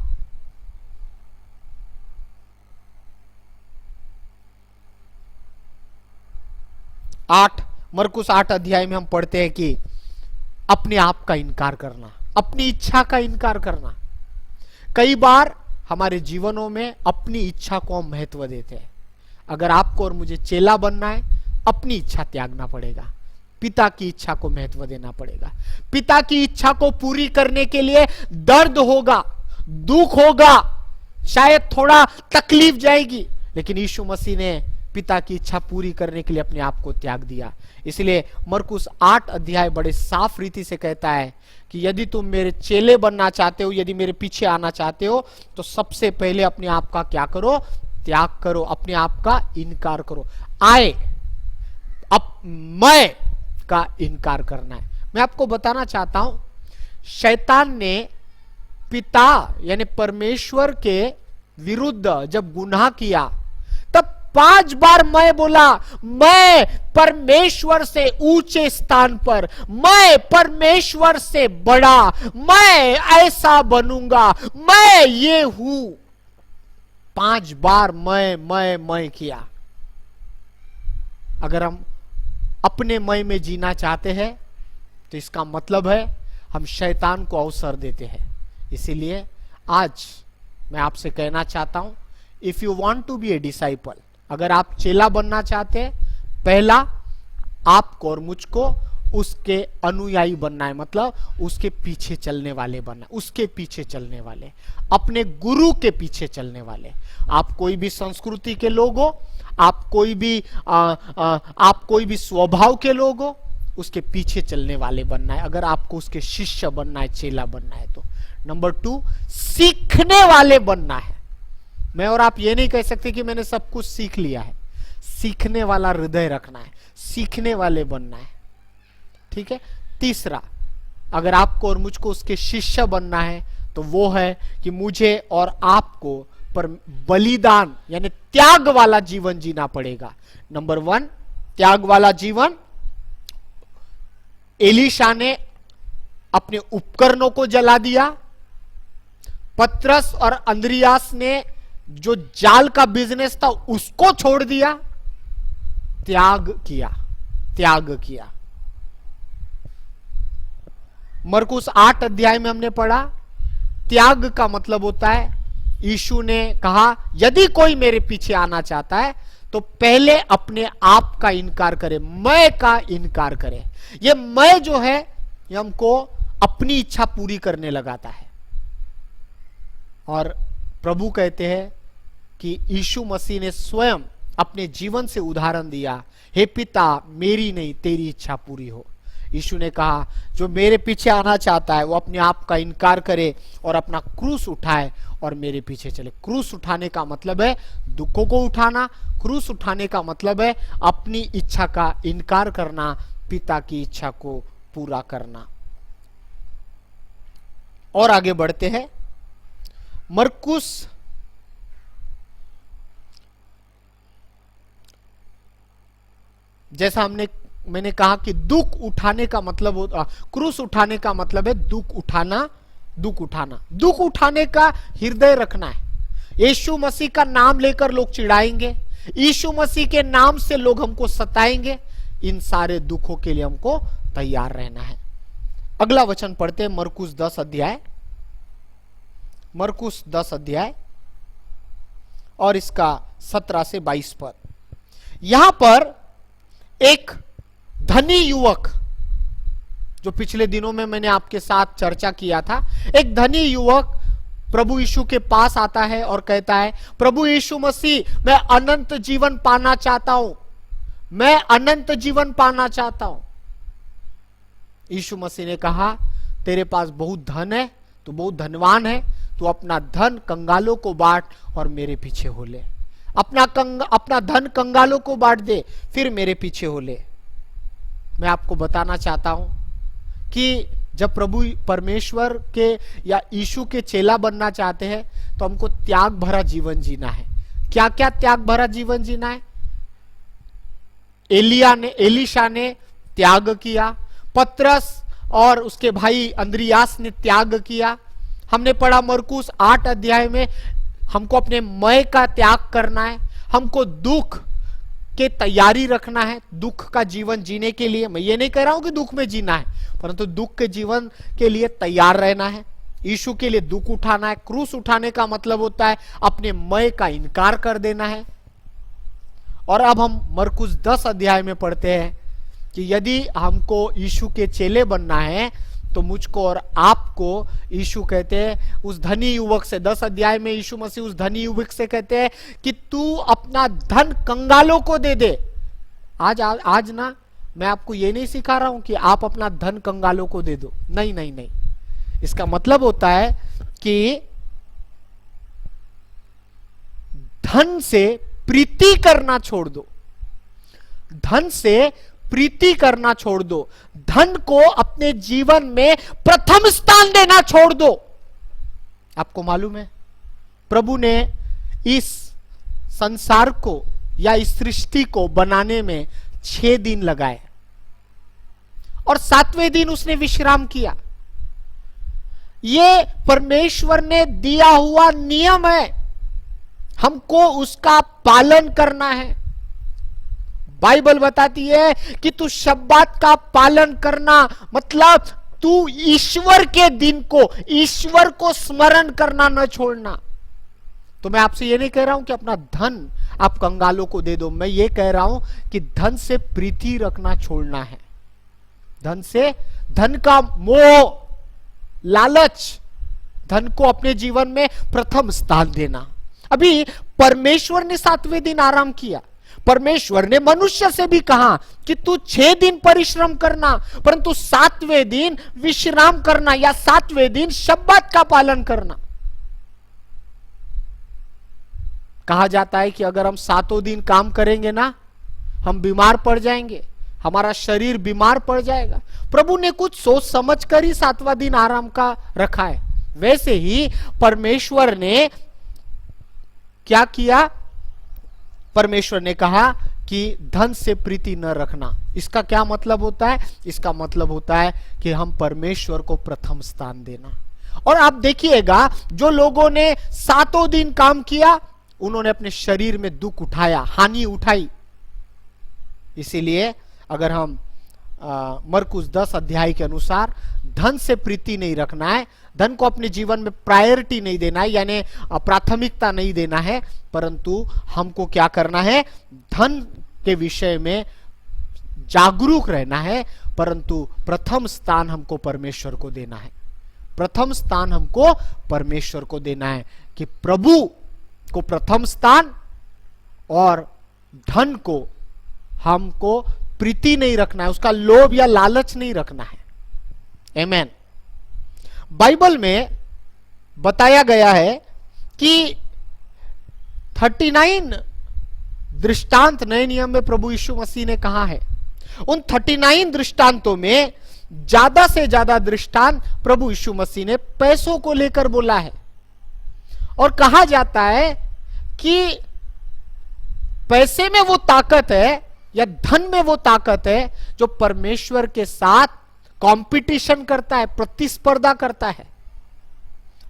मरकुस 8 अध्याय में हम पढ़ते हैं कि अपने आप का इनकार करना, अपनी इच्छा का इनकार करना। कई बार हमारे जीवनों में अपनी इच्छा को हम महत्व देते हैं। अगर आपको और मुझे चेला बनना है, अपनी इच्छा त्यागना पड़ेगा, पिता की इच्छा को महत्व देना पड़ेगा। पिता की इच्छा को पूरी करने के लिए दर्द होगा, दुख होगा, शायद थोड़ा तकलीफ जाएगी, लेकिन यीशु मसीह ने पिता की इच्छा पूरी करने के लिए अपने आप को त्याग दिया। इसलिए मरकुस 8 अध्याय बड़े साफ रीति से कहता है कि यदि तुम मेरे चेले बनना चाहते हो, यदि मेरे पीछे आना चाहते हो, तो सबसे पहले अपने आप का क्या करो? त्याग करो, अपने आप का इनकार करो। अब मैं का इनकार करना है। मैं आपको बताना चाहता हूं, शैतान ने पिता यानी परमेश्वर के विरुद्ध जब गुनाह किया, तब 5 बार मैं बोला, मैं परमेश्वर से ऊंचे स्थान पर, मैं परमेश्वर से बड़ा, मैं ऐसा बनूंगा, मैं ये हूं। 5 बार मैं किया। अगर हम अपने मैं में जीना चाहते हैं तो इसका मतलब है हम शैतान को अवसर देते हैं। इसीलिए आज मैं आपसे कहना चाहता हूं, if you want to be a disciple, अगर आप चेला बनना चाहते हैं, पहला आपको और मुझको उसके अनुयायी बनना है, मतलब उसके पीछे चलने वाले बनना है, उसके पीछे चलने वाले, अपने गुरु के पीछे चलने वाले। आप कोई भी संस्कृति के लोग हो, आप कोई भी स्वभाव के लोग हो, उसके पीछे चलने वाले बनना है। अगर आपको उसके शिष्य बनना है, चेला बनना है तो। नंबर 2, सीखने वाले बनना है। मैं और आप ये नहीं कह सकते कि मैंने सब कुछ सीख लिया है। सीखने वाला हृदय रखना है, सीखने वाले बनना है। ठीक है। तीसरा, अगर आपको और मुझको उसके शिष्य बनना है तो वो है कि मुझे और आपको पर बलिदान यानी त्याग वाला जीवन जीना पड़ेगा। नंबर 1, त्याग वाला जीवन। एलीशा ने अपने उपकरणों को जला दिया। पतरस और अंद्रियास ने जो जाल का बिजनेस था उसको छोड़ दिया, त्याग किया। मरकुस 8 अध्याय में हमने पढ़ा, त्याग का मतलब होता है, यीशु ने कहा यदि कोई मेरे पीछे आना चाहता है तो पहले अपने आप का इनकार करे, मैं का इनकार करे। ये मैं जो है ये हमको अपनी इच्छा पूरी करने लगाता है। और प्रभु कहते हैं कि यीशु मसीह ने स्वयं अपने जीवन से उदाहरण दिया, हे पिता मेरी नहीं तेरी इच्छा पूरी हो। यीशु ने कहा जो मेरे पीछे आना चाहता है वो अपने आप का इनकार करे और अपना क्रूस उठाए और मेरे पीछे चले। क्रूस उठाने का मतलब है दुखों को उठाना। क्रूस उठाने का मतलब है अपनी इच्छा का इनकार करना, पिता की इच्छा को पूरा करना। और आगे बढ़ते हैं। मरकुस जैसा मैंने कहा कि दुख उठाने का मतलब क्रूस उठाने का मतलब है दुख उठाना। दुख उठाने का हृदय रखना है। यीशु मसीह का नाम लेकर लोग चिढ़ाएंगे, यीशु मसीह के नाम से लोग हमको सताएंगे, इन सारे दुखों के लिए हमको तैयार रहना है। अगला वचन पढ़ते हैं, मरकुस 10 अध्याय और इसका 17 से 22 पद। यहां पर एक धनी युवक, जो पिछले दिनों में मैंने आपके साथ चर्चा किया था, एक धनी युवक प्रभु यीशु के पास आता है और कहता है, प्रभु यीशु मसीह मैं अनंत जीवन पाना चाहता हूं, मैं अनंत जीवन पाना चाहता हूं। यीशु मसीह ने कहा तेरे पास बहुत धन है, तू बहुत धनवान है, तू अपना धन कंगालों को बांट और मेरे पीछे हो ले। अपना धन कंगालों को बांट दे, फिर मेरे पीछे हो ले। मैं आपको बताना चाहता हूं कि जब प्रभु परमेश्वर के या यीशु के चेला बनना चाहते हैं तो हमको त्याग भरा जीवन जीना है। क्या क्या त्याग भरा जीवन जीना है? एलीशा ने त्याग किया, पतरस और उसके भाई अंद्रियास ने त्याग किया। हमने पढ़ा मरकुस 8 अध्याय में हमको अपने मैं का त्याग करना है, हमको दुख के तैयारी रखना है। दुख का जीवन जीने के लिए मैं ये नहीं कह रहा हूं कि दुख में जीना है, परंतु दुख के जीवन के लिए तैयार रहना है। यीशु के लिए दुख उठाना है। क्रूस उठाने का मतलब होता है अपने मैं का इनकार कर देना है। और अब हम मरकुस 10 अध्याय में पढ़ते हैं कि यदि हमको यीशु के चेले बनना है तो मुझको और आपको, यीशु कहते हैं उस धनी युवक से, 10 अध्याय में यीशु मसीह उस धनी युवक से कहते हैं कि तू अपना धन कंगालों को दे दे। आज ना मैं आपको ये नहीं सिखा रहा हूं कि आप अपना धन कंगालों को दे दो, नहीं। इसका मतलब होता है कि धन से प्रीति करना छोड़ दो, धन से प्रीति करना छोड़ दो, धन को अपने जीवन में प्रथम स्थान देना छोड़ दो। आपको मालूम है, प्रभु ने इस संसार को या इस सृष्टि को बनाने में 6 दिन लगाए और 7वें दिन उसने विश्राम किया। ये परमेश्वर ने दिया हुआ नियम है, हमको उसका पालन करना है। बाइबल बताती है कि तू शब्बात का पालन करना मतलब तू ईश्वर के दिन को, ईश्वर को स्मरण करना न छोड़ना। तो मैं आपसे ये नहीं कह रहा हूं कि अपना धन आप कंगालों को दे दो, मैं ये कह रहा हूं कि धन से प्रीति रखना छोड़ना है। धन का मोह, लालच, धन को अपने जीवन में प्रथम स्थान देना। अभी परमेश्वर ने 7वें दिन आराम किया। परमेश्वर ने मनुष्य से भी कहा कि तू 6 दिन परिश्रम करना, परंतु 7वें दिन विश्राम करना या 7वें दिन शब्बात का पालन करना। कहा जाता है कि अगर हम 7 दिन काम करेंगे ना, हम बीमार पड़ जाएंगे, हमारा शरीर बीमार पड़ जाएगा। प्रभु ने कुछ सोच समझ कर ही 7वां दिन आराम का रखा है। वैसे ही परमेश्वर ने क्या किया? परमेश्वर ने कहा कि धन से प्रीति न रखना। इसका क्या मतलब होता है? इसका मतलब होता है कि हम परमेश्वर को प्रथम स्थान देना। और आप देखिएगा, जो लोगों ने 7 दिन काम किया, उन्होंने अपने शरीर में दुख उठाया, हानि उठाई। इसीलिए अगर हम मरकुस 10 अध्याय के अनुसार धन से प्रीति नहीं रखना है, धन को अपने जीवन में प्रायोरिटी नहीं देना है, यानी प्राथमिकता नहीं देना है, परंतु हमको क्या करना है? धन के विषय में जागरूक रहना है, परंतु प्रथम स्थान हमको परमेश्वर को देना है। प्रथम स्थान हमको परमेश्वर को देना है कि प्रभु को प्रथम स्थान, और धन को हमको प्रीति नहीं रखना है, उसका लोभ या लालच नहीं रखना है। आमेन। बाइबल में बताया गया है कि 39 दृष्टांत नए नियम में प्रभु यीशु मसीह ने कहा है। उन 39 दृष्टांतों में ज्यादा से ज्यादा दृष्टांत प्रभु यीशु मसीह ने पैसों को लेकर बोला है। और कहा जाता है कि पैसे में वो ताकत है या धन में वो ताकत है जो परमेश्वर के साथ कंपटीशन करता है, प्रतिस्पर्धा करता है।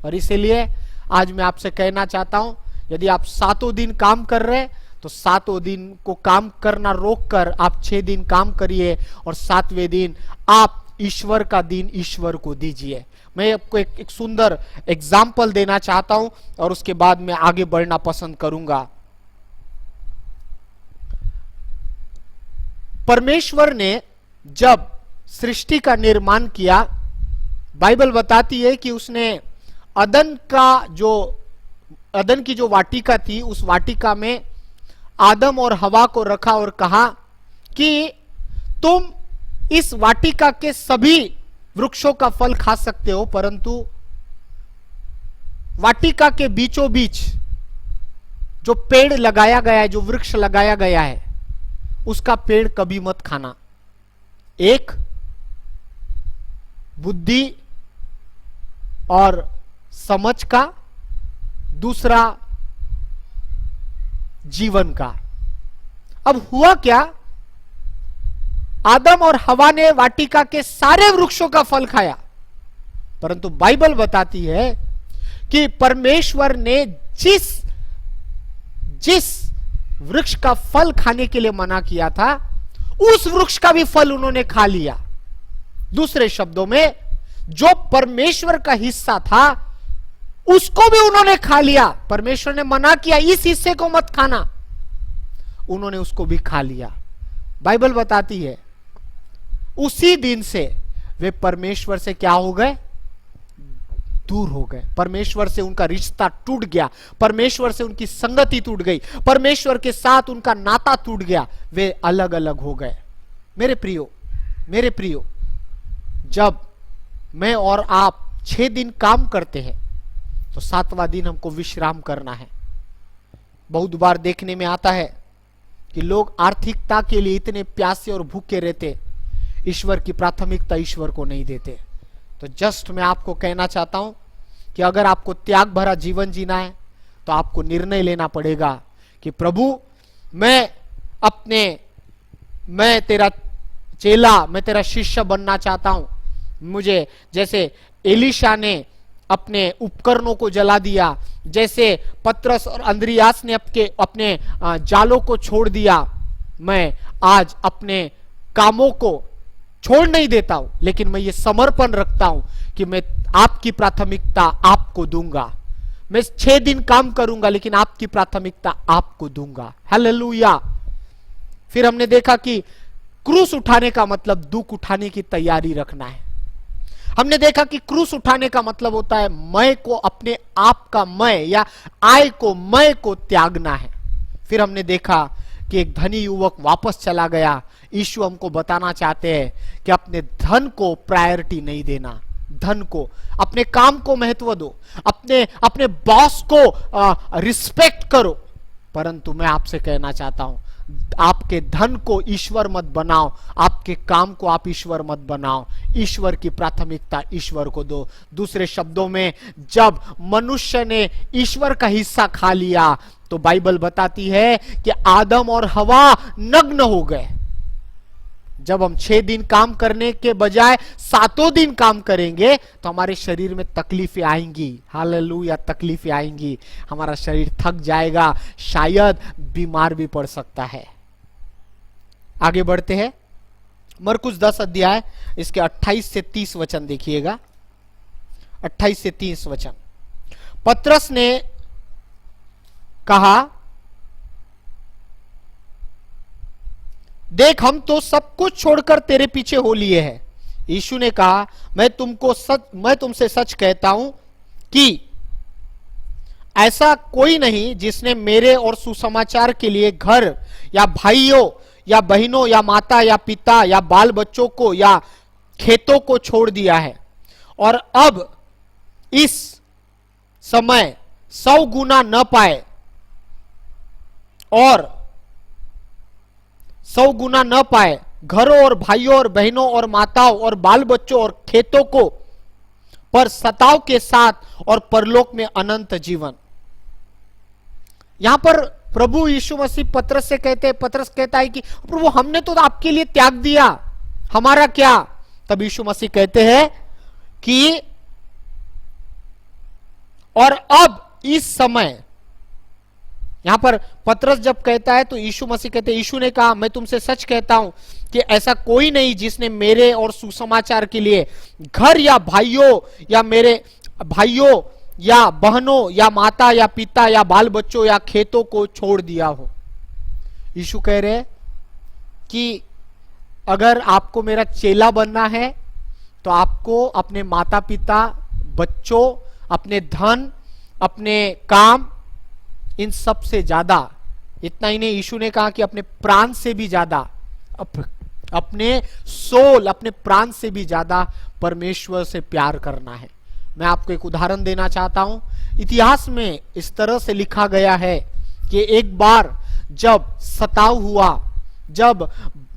और इसीलिए आज मैं आपसे कहना चाहता हूं, यदि आप 7 दिन काम कर रहे हैं तो 7 दिन को काम करना रोककर आप 6 दिन काम करिए और 7वें दिन आप ईश्वर का दिन ईश्वर को दीजिए। मैं आपको एक सुंदर एग्जाम्पल देना चाहता हूं और उसके बाद मैं आगे बढ़ना पसंद करूंगा। परमेश्वर ने जब सृष्टि का निर्माण किया, बाइबल बताती है कि उसने अदन की जो वाटिका थी, उस वाटिका में आदम और हवा को रखा और कहा कि तुम इस वाटिका के सभी वृक्षों का फल खा सकते हो, परंतु वाटिका के बीचों बीच जो पेड़ लगाया गया है, जो वृक्ष लगाया गया है, उसका पेड़ कभी मत खाना। एक बुद्धि और समझ का, दूसरा जीवन का। अब हुआ क्या? आदम और हवा ने वाटिका के सारे वृक्षों का फल खाया, परंतु बाइबल बताती है कि परमेश्वर ने जिस वृक्ष का फल खाने के लिए मना किया था, उस वृक्ष का भी फल उन्होंने खा लिया। दूसरे शब्दों में, जो परमेश्वर का हिस्सा था उसको भी उन्होंने खा लिया। परमेश्वर ने मना किया इस हिस्से को मत खाना, उन्होंने उसको भी खा लिया। बाइबल बताती है उसी दिन से वे परमेश्वर से क्या हो गए? दूर हो गए। परमेश्वर से उनका रिश्ता टूट गया, परमेश्वर से उनकी संगति टूट गई, परमेश्वर के साथ उनका नाता टूट गया, वे अलग अलग हो गए। मेरे प्रियो, जब मैं और आप 6 दिन काम करते हैं तो 7वां दिन हमको विश्राम करना है। बहुत बार देखने में आता है कि लोग आर्थिकता के लिए इतने प्यासे और भूखे रहते, ईश्वर की प्राथमिकता ईश्वर को नहीं देते। तो जस्ट मैं आपको कहना चाहता हूं कि अगर आपको त्याग भरा जीवन जीना है तो आपको निर्णय लेना पड़ेगा कि प्रभु मैं तेरा चेला, मैं तेरा शिष्य बनना चाहता हूं। मुझे जैसे एलीशा ने अपने उपकरणों को जला दिया, जैसे पतरस और अंद्रियास ने अपने जालों को छोड़ दिया, मैं आज अपने कामों को छोड़ नहीं देता हूं, लेकिन मैं ये समर्पण रखता हूं कि मैं आपकी प्राथमिकता आपको दूंगा। मैं 6 दिन काम करूंगा लेकिन आपकी प्राथमिकता आपको दूंगा। हालेलुया। फिर हमने देखा कि क्रूस उठाने का मतलब दुख उठाने की तैयारी रखना है। हमने देखा कि क्रूस उठाने का मतलब होता है मैं को, अपने आप का मैं या आय को, मैं को त्यागना है। फिर हमने देखा कि एक धनी युवक वापस चला गया। यीशु हमको बताना चाहते हैं कि अपने धन को प्रायोरिटी नहीं देना, धन को, अपने काम को महत्व दो, अपने बॉस को रिस्पेक्ट करो, परंतु मैं आपसे कहना चाहता हूं आपके धन को ईश्वर मत बनाओ, आपके काम को आप ईश्वर मत बनाओ, ईश्वर की प्राथमिकता ईश्वर को दो। दूसरे शब्दों में, जब मनुष्य ने ईश्वर का हिस्सा खा लिया तो बाइबल बताती है कि आदम और हवा नग्न हो गए। जब हम 6 दिन काम करने के बजाय 7 दिन काम करेंगे तो हमारे शरीर में तकलीफें आएंगी। हालेलुया, तकलीफें आएंगी, हमारा शरीर थक जाएगा, शायद बीमार भी पड़ सकता है। आगे बढ़ते हैं, मरकुस 10 अध्याय इसके 28 से 30 वचन देखिएगा। 28 से 30 वचन। पतरस ने कहा, देख हम तो सब कुछ छोड़कर तेरे पीछे हो लिए हैं। यीशु ने कहा, मैं तुमसे सच कहता हूं कि ऐसा कोई नहीं जिसने मेरे और सुसमाचार के लिए घर या भाइयों या बहनों या माता या पिता या बाल बच्चों को या खेतों को छोड़ दिया है और अब इस समय 100 गुना न पाए और 100 गुना न पाए घरों और भाइयों और बहनों और माताओं और बाल बच्चों और खेतों को, पर सताव के साथ और परलोक में अनंत जीवन। यहां पर प्रभु यीशु मसीह पतरस कहता है कि प्रभु हमने तो आपके लिए त्याग दिया, हमारा क्या? तब यीशु मसीह कहते हैं कि और अब इस समय, यहां पर पतरस जब कहता है तो यीशु मसीह कहते हैं, यीशु ने कहा मैं तुमसे सच कहता हूं कि ऐसा कोई नहीं जिसने मेरे और सुसमाचार के लिए घर या भाइयों या मेरे भाइयों या बहनों या माता या पिता या बाल बच्चों या खेतों को छोड़ दिया हो। यीशु कह रहे हैं कि अगर आपको मेरा चेला बनना है तो आपको अपने माता पिता, बच्चों, अपने धन, अपने काम, इन सब से ज्यादा, इतना ही नहीं, यीशु ने कहा कि अपने प्राण से भी ज्यादा, अपने सोल, अपने प्राण से भी ज्यादा परमेश्वर से प्यार करना है। मैं आपको एक उदाहरण देना चाहता हूं। इतिहास में इस तरह से लिखा गया है कि एक बार जब सताव हुआ, जब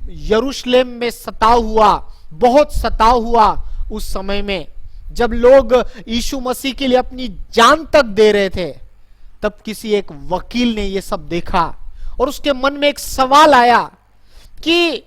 यरूशलेम में सताव हुआ, बहुत सताव हुआ, उस समय में जब लोग यीशु मसीह के लिए अपनी जान तक दे रहे थे, तब किसी एक वकील ने यह सब देखा और उसके मन में एक सवाल आया कि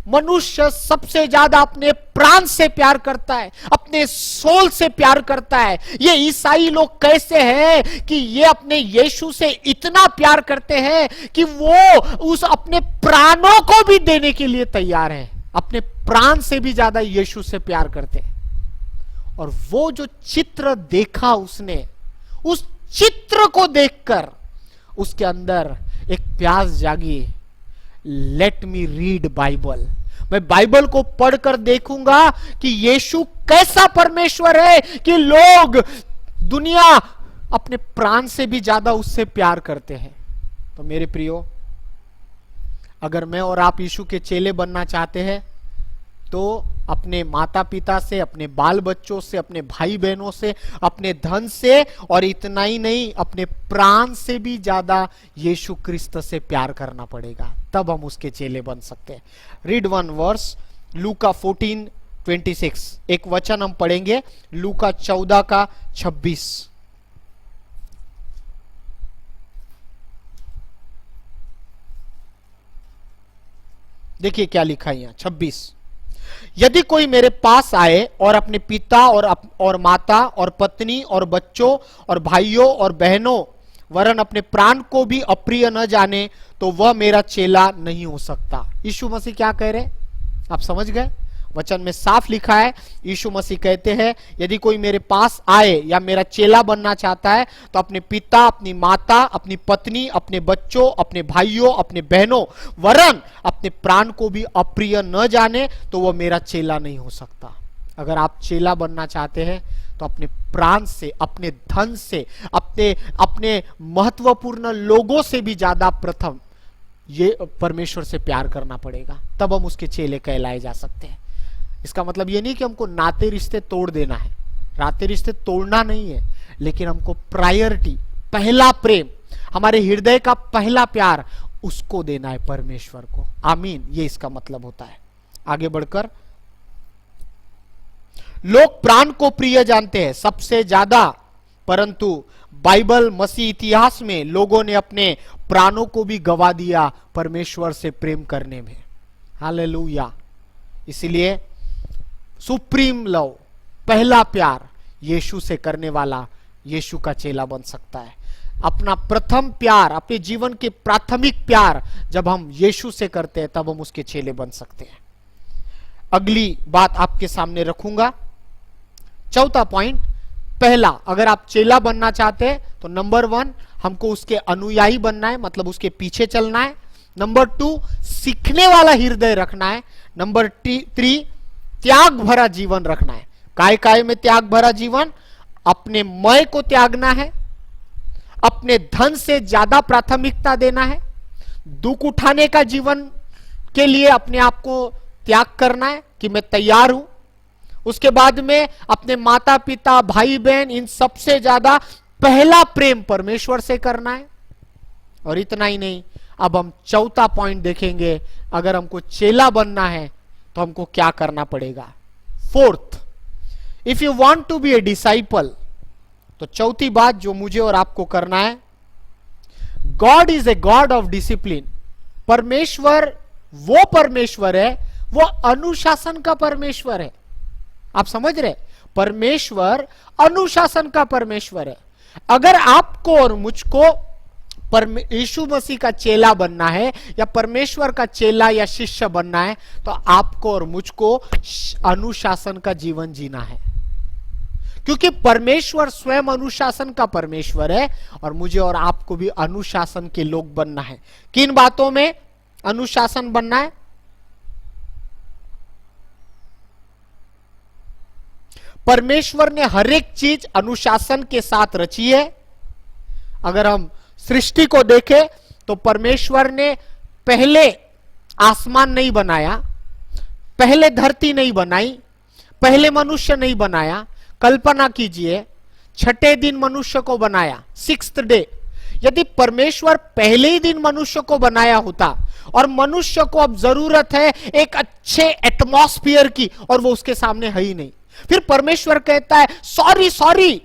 मनुष्य सबसे ज्यादा अपने प्राण से प्यार करता है, अपने सोल से प्यार करता है। ये ईसाई लोग कैसे हैं कि ये अपने यीशु से इतना प्यार करते हैं कि वो उस अपने प्राणों को भी देने के लिए तैयार है, अपने प्राण से भी ज्यादा यीशु से प्यार करते हैं। और वो जो चित्र देखा उसने, उस चित्र को देखकर उसके अंदर एक प्यास जागी, लेट मी रीड बाइबल, मैं बाइबल को पढ़कर देखूंगा कि यीशु कैसा परमेश्वर है कि लोग, दुनिया अपने प्राण से भी ज्यादा उससे प्यार करते हैं। तो मेरे प्रियो, अगर मैं और आप यीशु के चेले बनना चाहते हैं तो अपने माता पिता से, अपने बाल बच्चों से, अपने भाई बहनों से, अपने धन से, और इतना ही नहीं, अपने प्राण से भी ज्यादा यीशु क्रिस्त से प्यार करना पड़ेगा, तब हम उसके चेले बन सकते हैं। रीड वन वर्स, लूका 14 26। एक वचन हम पढ़ेंगे लूका 14 का 26। देखिए क्या लिखा है यहां 26। यदि कोई मेरे पास आए और अपने पिता और माता और पत्नी और बच्चों और भाइयों और बहनों वरन अपने प्राण को भी अप्रिय न जाने तो वह मेरा चेला नहीं हो सकता। यीशु मसीह क्या कह रहे, आप समझ गए? वचन में साफ लिखा है, यीशु मसीह कहते हैं यदि कोई मेरे पास आए या मेरा चेला बनना चाहता है तो अपने पिता, अपनी माता, अपनी पत्नी, अपने बच्चों, अपने भाइयों, अपने बहनों वरन अपने प्राण को भी अप्रिय न जाने तो वह मेरा चेला नहीं हो सकता। अगर आप चेला बनना चाहते हैं तो अपने प्राण से, अपने धन से, अपने महत्वपूर्ण लोगों से भी ज्यादा प्रथम ये परमेश्वर से प्यार करना पड़ेगा, तब हम उसके चेले कहलाए जा सकते हैं। इसका मतलब ये नहीं कि हमको नाते रिश्ते तोड़ देना है, नाते रिश्ते तोड़ना नहीं है, लेकिन हमको प्रायोरिटी, पहला प्रेम, हमारे हृदय का पहला प्यार उसको देना है, परमेश्वर को। आमीन, ये इसका मतलब होता है। आगे बढ़कर, लोग प्राण को प्रिय जानते हैं सबसे ज्यादा, परंतु बाइबल मसीह इतिहास में लोगों ने अपने प्राणों को भी गवा दिया परमेश्वर से प्रेम करने में। हालेलुया। इसलिए सुप्रीम लव, पहला प्यार यीशु से करने वाला यीशु का चेला बन सकता है। अपना प्रथम प्यार, अपने जीवन के प्राथमिक प्यार जब हम यीशु से करते हैं तब हम उसके चेले बन सकते हैं। अगली बात आपके सामने रखूंगा, चौथा पॉइंट। पहला, अगर आप चेला बनना चाहते हैं तो नंबर 1 हमको उसके अनुयायी बनना है, मतलब उसके पीछे चलना है। नंबर 2 सीखने वाला हृदय रखना है। नंबर 3 त्याग भरा जीवन रखना है। काय काय में त्याग भरा जीवन? अपने मैं को त्यागना है, अपने धन से ज्यादा प्राथमिकता देना है, दुख उठाने का जीवन के लिए अपने आप को त्याग करना है कि मैं तैयार हूं। उसके बाद में अपने माता पिता, भाई बहन, इन सबसे ज्यादा पहला प्रेम परमेश्वर से करना है। और इतना ही नहीं, अब हम चौथा पॉइंट देखेंगे, अगर हमको चेला बनना है तो हमको क्या करना पड़ेगा। 4th, if you want to be a disciple, तो चौथी बात जो मुझे और आपको करना है, God is a God of discipline. परमेश्वर वो परमेश्वर है, वो अनुशासन का परमेश्वर है। आप समझ रहे? परमेश्वर अनुशासन का परमेश्वर है। अगर आपको और मुझको यीशु मसीह का चेला बनना है या परमेश्वर का चेला या शिष्य बनना है तो आपको और मुझको अनुशासन का जीवन जीना है, क्योंकि परमेश्वर स्वयं अनुशासन का परमेश्वर है और मुझे और आपको भी अनुशासन के लोग बनना है। किन बातों में अनुशासन बनना है? परमेश्वर ने हर एक चीज अनुशासन के साथ रची है। अगर हम सृष्टि को देखें तो परमेश्वर ने पहले आसमान नहीं बनाया, पहले धरती नहीं बनाई, पहले मनुष्य नहीं बनाया। कल्पना कीजिए, छठे दिन मनुष्य को बनाया, 6th डे। यदि परमेश्वर पहले ही दिन मनुष्य को बनाया होता और मनुष्य को अब जरूरत है एक अच्छे एटमॉस्फेयर की और वो उसके सामने है ही नहीं, फिर परमेश्वर कहता है सॉरी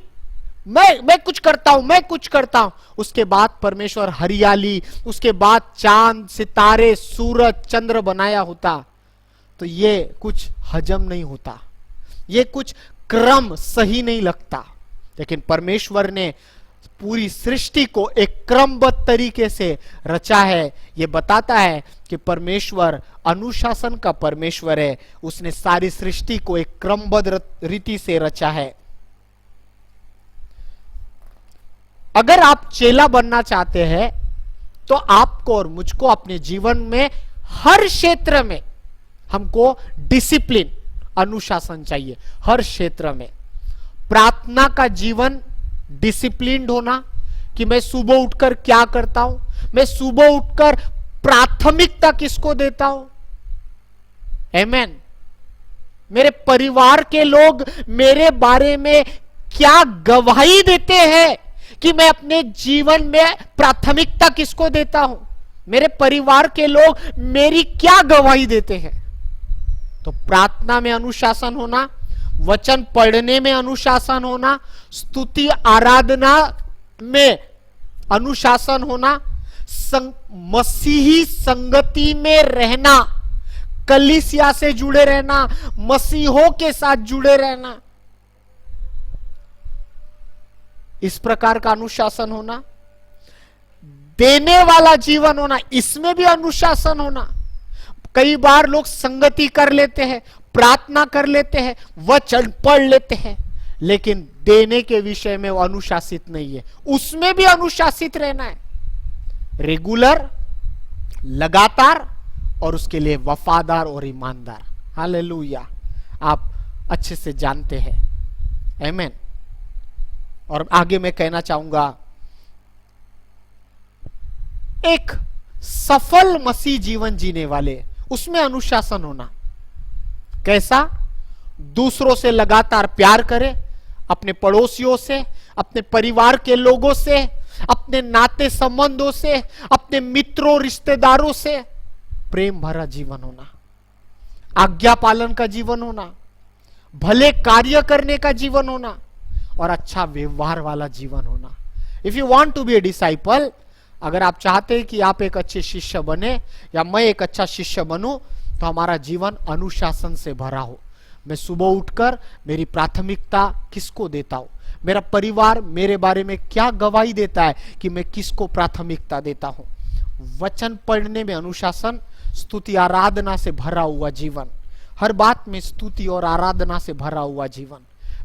मैं कुछ करता हूं, मैं कुछ करता हूं। उसके बाद परमेश्वर हरियाली, उसके बाद चांद, सितारे, सूरज, चंद्र बनाया होता तो ये कुछ हजम नहीं होता, ये कुछ क्रम सही नहीं लगता। लेकिन परमेश्वर ने पूरी सृष्टि को एक क्रमबद्ध तरीके से रचा है। यह बताता है कि परमेश्वर अनुशासन का परमेश्वर है, उसने सारी सृष्टि को एक क्रमबद्ध रीति से रचा है। अगर आप चेला बनना चाहते हैं तो आपको और मुझको अपने जीवन में हर क्षेत्र में हमको डिसिप्लिन, अनुशासन चाहिए। हर क्षेत्र में प्रार्थना का जीवन डिसिप्लिन्ड होना, कि मैं सुबह उठकर क्या करता हूं, मैं सुबह उठकर प्राथमिकता किसको देता हूं। आमेन। मेरे परिवार के लोग मेरे बारे में क्या गवाही देते हैं कि मैं अपने जीवन में प्राथमिकता किसको देता हूं। मेरे परिवार के लोग मेरी क्या गवाही देते हैं। तो प्रार्थना में अनुशासन होना, वचन पढ़ने में अनुशासन होना, स्तुति आराधना में अनुशासन होना, मसीही संगति में रहना, कलीसिया से जुड़े रहना, मसीहों के साथ जुड़े रहना, इस प्रकार का अनुशासन होना, देने वाला जीवन होना, इसमें भी अनुशासन होना। कई बार लोग संगति कर लेते हैं, प्रार्थना कर लेते हैं, वचन पढ़ लेते हैं, लेकिन देने के विषय में वो अनुशासित नहीं है। उसमें भी अनुशासित रहना है, रेगुलर, लगातार, और उसके लिए वफादार और ईमानदार। हालेलुया, आप अच्छे से जानते हैं। आमीन। और आगे मैं कहना चाहूंगा, एक सफल मसीह जीवन जीने वाले, उसमें अनुशासन होना। कैसा? दूसरों से लगातार प्यार करे, अपने पड़ोसियों से, अपने परिवार के लोगों से, अपने नाते संबंधों से, अपने मित्रों रिश्तेदारों से प्रेम भरा जीवन होना, आज्ञा पालन का जीवन होना, भले कार्य करने का जीवन होना, और अच्छा व्यवहार वाला जीवन होना। If you want to be a disciple, अगर आप चाहते हैं कि आप एक अच्छे शिष्य बने या मैं एक अच्छा शिष्य बनूं, तो हमारा जीवन अनुशासन से भरा हो। मैं सुबह उठकर मेरी प्राथमिकता किसको देता हूं, मेरा परिवार मेरे बारे में क्या गवाही देता है कि मैं किसको प्राथमिकता देता हूं। वचन पढ़ने में अनुशासन, स्तुति आराधना से भरा हुआ जीवन, हर बात में स्तुति और आराधना से भरा हुआ जीवन।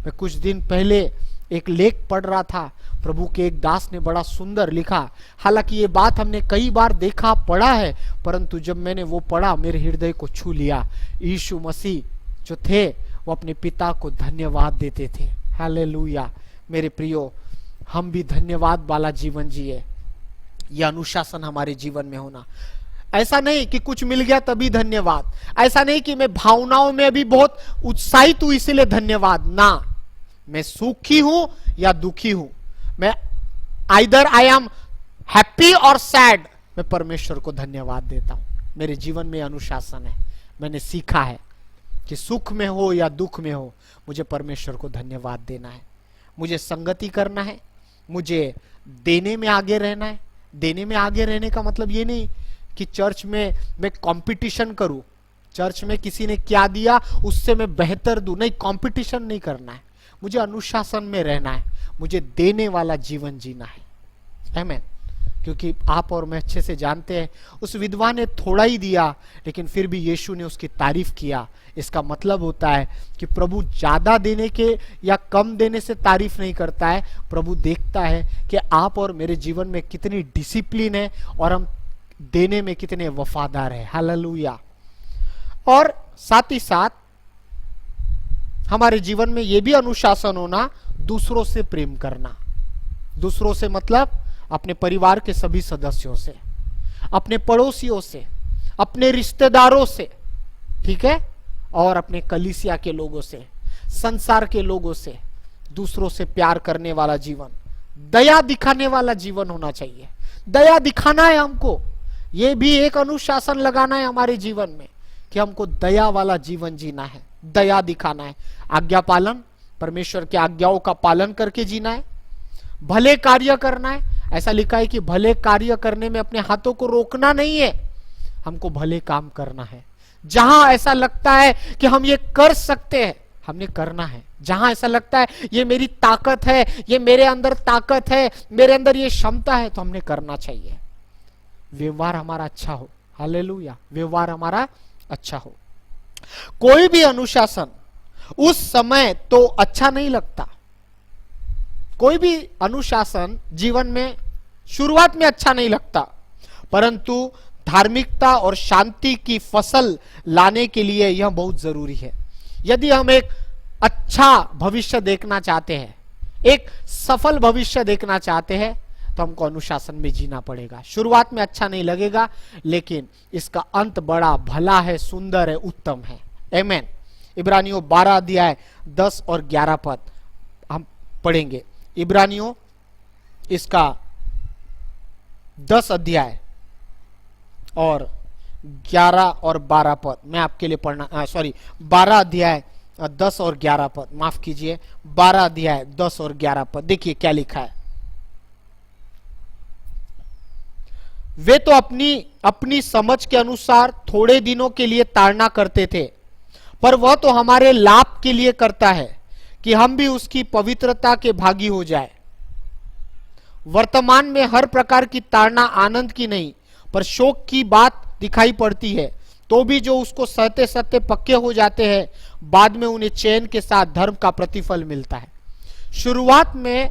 मैं कुछ दिन पहले एक लेख पढ़ रहा था, प्रभु के एक दास ने बड़ा सुंदर लिखा। हालांकि ये बात हमने कई बार देखा पढ़ा है, परंतु जब मैंने वो पढ़ा मेरे हृदय को छू लिया। यीशु मसीह जो थे वो अपने पिता को धन्यवाद देते थे। हालेलुया। मेरे प्रियो, हम भी धन्यवाद वाला जीवन जिए। यह अनुशासन हमारे जीवन में होना। ऐसा नहीं कि कुछ मिल गया तभी धन्यवाद, ऐसा नहीं कि मैं भावनाओं में अभी बहुत उत्साहित हूं इसलिए धन्यवाद ना। मैं सुखी हूं या दुखी हूं, मैं आइदर आई एम हैप्पी और सैड, मैं परमेश्वर को धन्यवाद देता हूं। मेरे जीवन में अनुशासन है। मैंने सीखा है कि सुख में हो या दुख में हो, मुझे परमेश्वर को धन्यवाद देना है, मुझे संगति करना है, मुझे देने में आगे रहना है। देने में आगे रहने का मतलब ये नहीं कि चर्च में मैं कंपटीशन करूं, चर्च में किसी ने क्या दिया उससे मैं बेहतर दूं, नहीं, कंपटीशन नहीं करना है। मुझे अनुशासन में रहना है, मुझे देने वाला जीवन जीना है। आमीन। क्योंकि आप और मैं अच्छे से जानते हैं, उस विधवा ने थोड़ा ही दिया, लेकिन फिर भी यीशु ने उसकी तारीफ किया। इसका मतलब होता है कि प्रभु ज्यादा देने के या कम देने से तारीफ नहीं करता है। प्रभु देखता है कि आप और मेरे जीवन में कितनी डिसिप्लिन है और हम देने में कितने वफादार है। हालेलुया। और साथ ही साथ हमारे जीवन में यह भी अनुशासन होना, दूसरों से प्रेम करना। दूसरों से मतलब अपने परिवार के सभी सदस्यों से, अपने पड़ोसियों से, अपने रिश्तेदारों से, ठीक है, और अपने कलीसिया के लोगों से, संसार के लोगों से, दूसरों से प्यार करने वाला जीवन, दया दिखाने वाला जीवन होना चाहिए। दया दिखाना है हमको, ये भी एक अनुशासन लगाना है हमारे जीवन में कि हमको दया वाला जीवन जीना है, दया दिखाना है। आज्ञा पालन, परमेश्वर की आज्ञाओं का पालन करके जीना है। भले कार्य करना है, ऐसा लिखा है कि भले कार्य करने में अपने हाथों को रोकना नहीं है, हमको भले काम करना है। जहां ऐसा लगता है कि हम ये कर सकते हैं, हमने करना है। जहां ऐसा लगता है ये मेरी ताकत है, ये मेरे अंदर ताकत है, मेरे अंदर ये क्षमता है, तो हमने करना चाहिए। व्यवहार हमारा अच्छा हो। हालेलुया। व्यवहार हमारा अच्छा हो। कोई भी अनुशासन उस समय तो अच्छा नहीं लगता। कोई भी अनुशासन जीवन में शुरुआत में अच्छा नहीं लगता, परंतु धार्मिकता और शांति की फसल लाने के लिए यह बहुत जरूरी है। यदि हम एक अच्छा भविष्य देखना चाहते हैं, एक सफल भविष्य देखना चाहते हैं, तो हमको अनुशासन में जीना पड़ेगा। शुरुआत में अच्छा नहीं लगेगा, लेकिन इसका अंत बड़ा भला है, सुंदर है, उत्तम है। आमीन। इब्रानियों 12 अध्याय 10 और 11 पद हम पढ़ेंगे। इब्रानियों इसका 10 अध्याय और 11 और 12 पद मैं आपके लिए पढ़ना, सॉरी 12 अध्याय 10 और 11 पद, माफ कीजिए 12 अध्याय 10 और 11 पद। देखिए क्या लिखा है। वे तो अपनी समझ के अनुसार थोड़े दिनों के लिए ताड़ना करते थे, पर वह तो हमारे लाभ के लिए करता है कि हम भी उसकी पवित्रता के भागी हो जाए। वर्तमान में हर प्रकार की ताड़ना आनंद की नहीं पर शोक की बात दिखाई पड़ती है, तो भी जो उसको सहते सहते पक्के हो जाते हैं बाद में उन्हें चैन के साथ धर्म का प्रतिफल मिलता है। शुरुआत में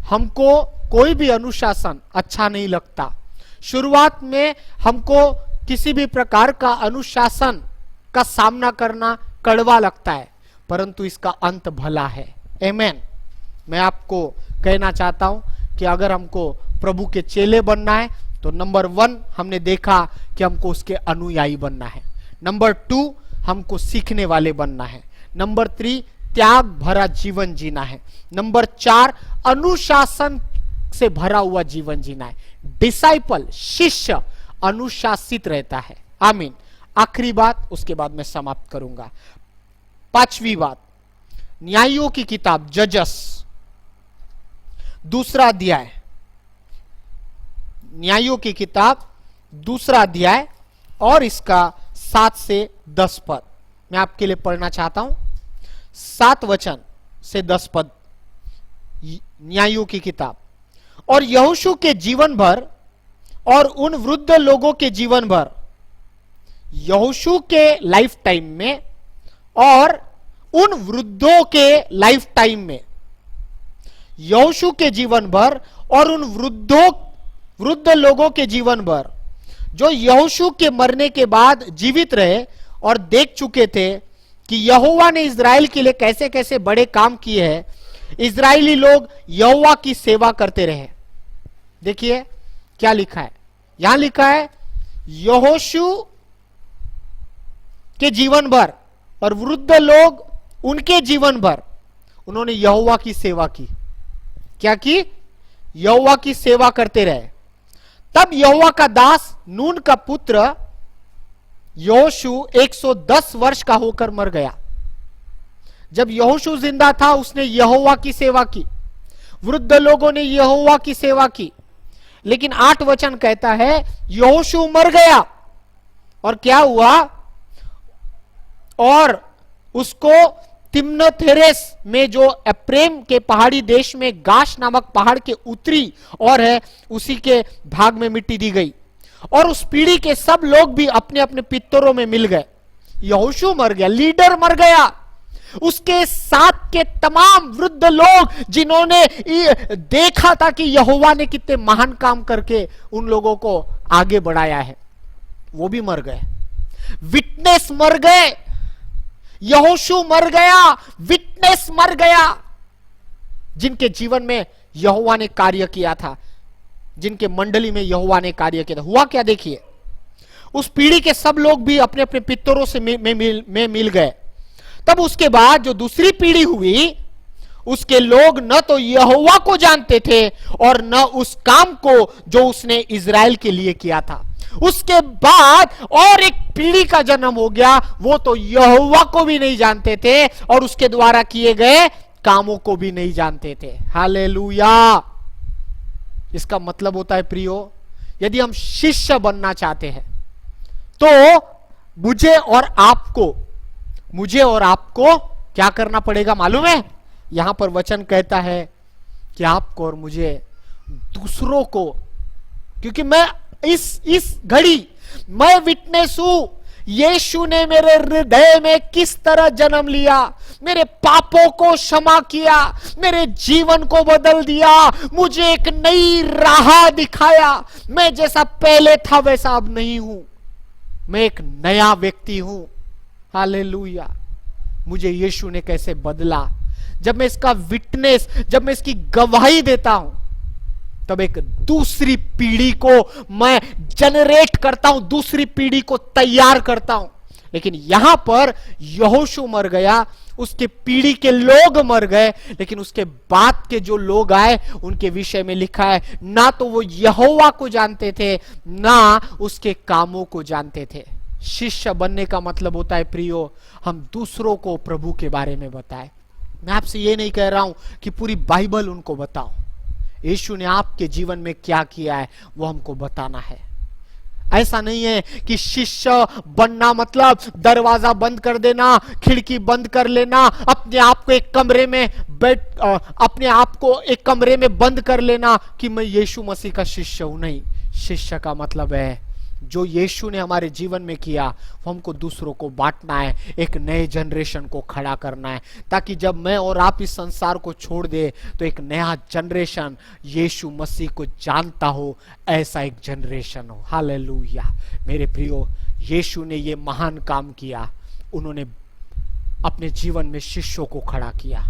हमको कोई भी अनुशासन अच्छा नहीं लगता, शुरुआत में हमको किसी भी प्रकार का अनुशासन का सामना करना कड़वा लगता है, परंतु इसका अंत भला है। आमेन। मैं आपको कहना चाहता हूं कि अगर हमको प्रभु के चेले बनना है तो नंबर 1 हमने देखा कि हमको उसके अनुयायी बनना है, नंबर 2 हमको सीखने वाले बनना है, नंबर 3 त्याग भरा जीवन जीना है, नंबर 4 अनुशासन से भरा हुआ जीवन जीना है। डिसाइपल शिष्य अनुशासित रहता है। आमीन। आखिरी बात, उसके बाद मैं समाप्त करूंगा। 5वीं बात, न्यायियों की किताब जजस 2 अध्याय, न्यायियों की किताब 2 अध्याय और इसका 7 से 10 पद मैं आपके लिए पढ़ना चाहता हूं। 7 वचन से 10 पद, न्यायियों की किताब। और यहोशू के जीवन भर और उन वृद्ध लोगों के जीवन भर, यहोशू के लाइफ टाइम में और उन वृद्धों के लाइफ टाइम में, यहोशू के जीवन भर और उन वृद्ध लोगों के जीवन भर जो यहोशू के मरने के बाद जीवित रहे और देख चुके थे कि यहोवा ने इजराइल के लिए कैसे कैसे बड़े काम किए हैं, इजरायली लोग यहोवा की सेवा करते रहे। देखिए क्या लिखा है, यहां लिखा है यहोशू के जीवन भर और वृद्ध लोग उनके जीवन भर उन्होंने यहोवा की सेवा की। क्या की? यहोवा की सेवा करते रहे। तब यहोवा का दास नून का पुत्र यहोशू 110 वर्ष का होकर मर गया। जब यहोशू जिंदा था उसने यहोवा की सेवा की, वृद्ध लोगों ने यहोवा की सेवा की, लेकिन 8 वचन कहता है यहोशू मर गया और क्या हुआ, और उसको तिम्नथ हेरेस में जो एप्रेम के पहाड़ी देश में गाश नामक पहाड़ के उत्तरी और है उसी के भाग में मिट्टी दी गई, और उस पीढ़ी के सब लोग भी अपने अपने पितरों में मिल गए। यहोशू मर गया, लीडर मर गया, उसके साथ के तमाम वृद्ध लोग जिन्होंने देखा था कि यहोवा ने कितने महान काम करके उन लोगों को आगे बढ़ाया है, वो भी मर गए। विटनेस मर गए, यहोशू मर गया, विटनेस मर गया, जिनके जीवन में यहोवा ने कार्य किया था, जिनके मंडली में यहोवा ने कार्य किया था। हुआ क्या देखिए, उस पीढ़ी के सब लोग भी अपने अपने पितरों से में मिल गए। तब उसके बाद जो दूसरी पीढ़ी हुई उसके लोग न तो यहोवा को जानते थे और न उस काम को जो उसने इजराइल के लिए किया था। उसके बाद और एक पीढ़ी का जन्म हो गया, वो तो यहोवा को भी नहीं जानते थे और उसके द्वारा किए गए कामों को भी नहीं जानते थे। हालेलुया। इसका मतलब होता है प्रियो, यदि हम शिष्य बनना चाहते हैं तो मुझे और आपको क्या करना पड़ेगा मालूम है? यहां पर वचन कहता है कि आपको और मुझे दूसरों को, क्योंकि मैं इस घड़ी मैं विटनेस हूं, यीशु ने मेरे हृदय में किस तरह जन्म लिया, मेरे पापों को क्षमा किया, मेरे जीवन को बदल दिया, मुझे एक नई राह दिखाया। मैं जैसा पहले था वैसा अब नहीं हूं, मैं एक नया व्यक्ति हूं। हालेलुया। मुझे यीशु ने कैसे बदला। जब मैं इसका विटनेस, जब मैं इसकी गवाही देता हूं, तब एक दूसरी पीढ़ी को मैं जनरेट करता हूं, दूसरी पीढ़ी को तैयार करता हूं। लेकिन यहां पर यहोशू मर गया, उसके पीढ़ी के लोग मर गए, लेकिन उसके बाद के जो लोग आए उनके विषय में लिखा है ना तो वो यहोवा को जानते थे ना उसके कामों को जानते थे। शिष्य बनने का मतलब होता है प्रियो, हम दूसरों को प्रभु के बारे में बताएं। मैं आपसे ये नहीं कह रहा हूं कि पूरी बाइबल उनको बताओ, यीशु ने आपके जीवन में क्या किया है वो हमको बताना है। ऐसा नहीं है कि शिष्य बनना मतलब दरवाजा बंद कर देना, खिड़की बंद कर लेना, अपने आप को एक कमरे में अपने आप को एक कमरे में बंद कर लेना कि मैं यीशु मसीह का शिष्य हूं। नहीं, शिष्य का मतलब है जो यीशु ने हमारे जीवन में किया वो हमको दूसरों को बांटना है, एक नए जनरेशन को खड़ा करना है, ताकि जब मैं और आप इस संसार को छोड़ दे तो एक नया जनरेशन यीशु मसीह को जानता हो, ऐसा एक जनरेशन हो। हालेलुया। मेरे प्रियो, यीशु ने ये महान काम किया, उन्होंने अपने जीवन में शिष्यों को खड़ा किया।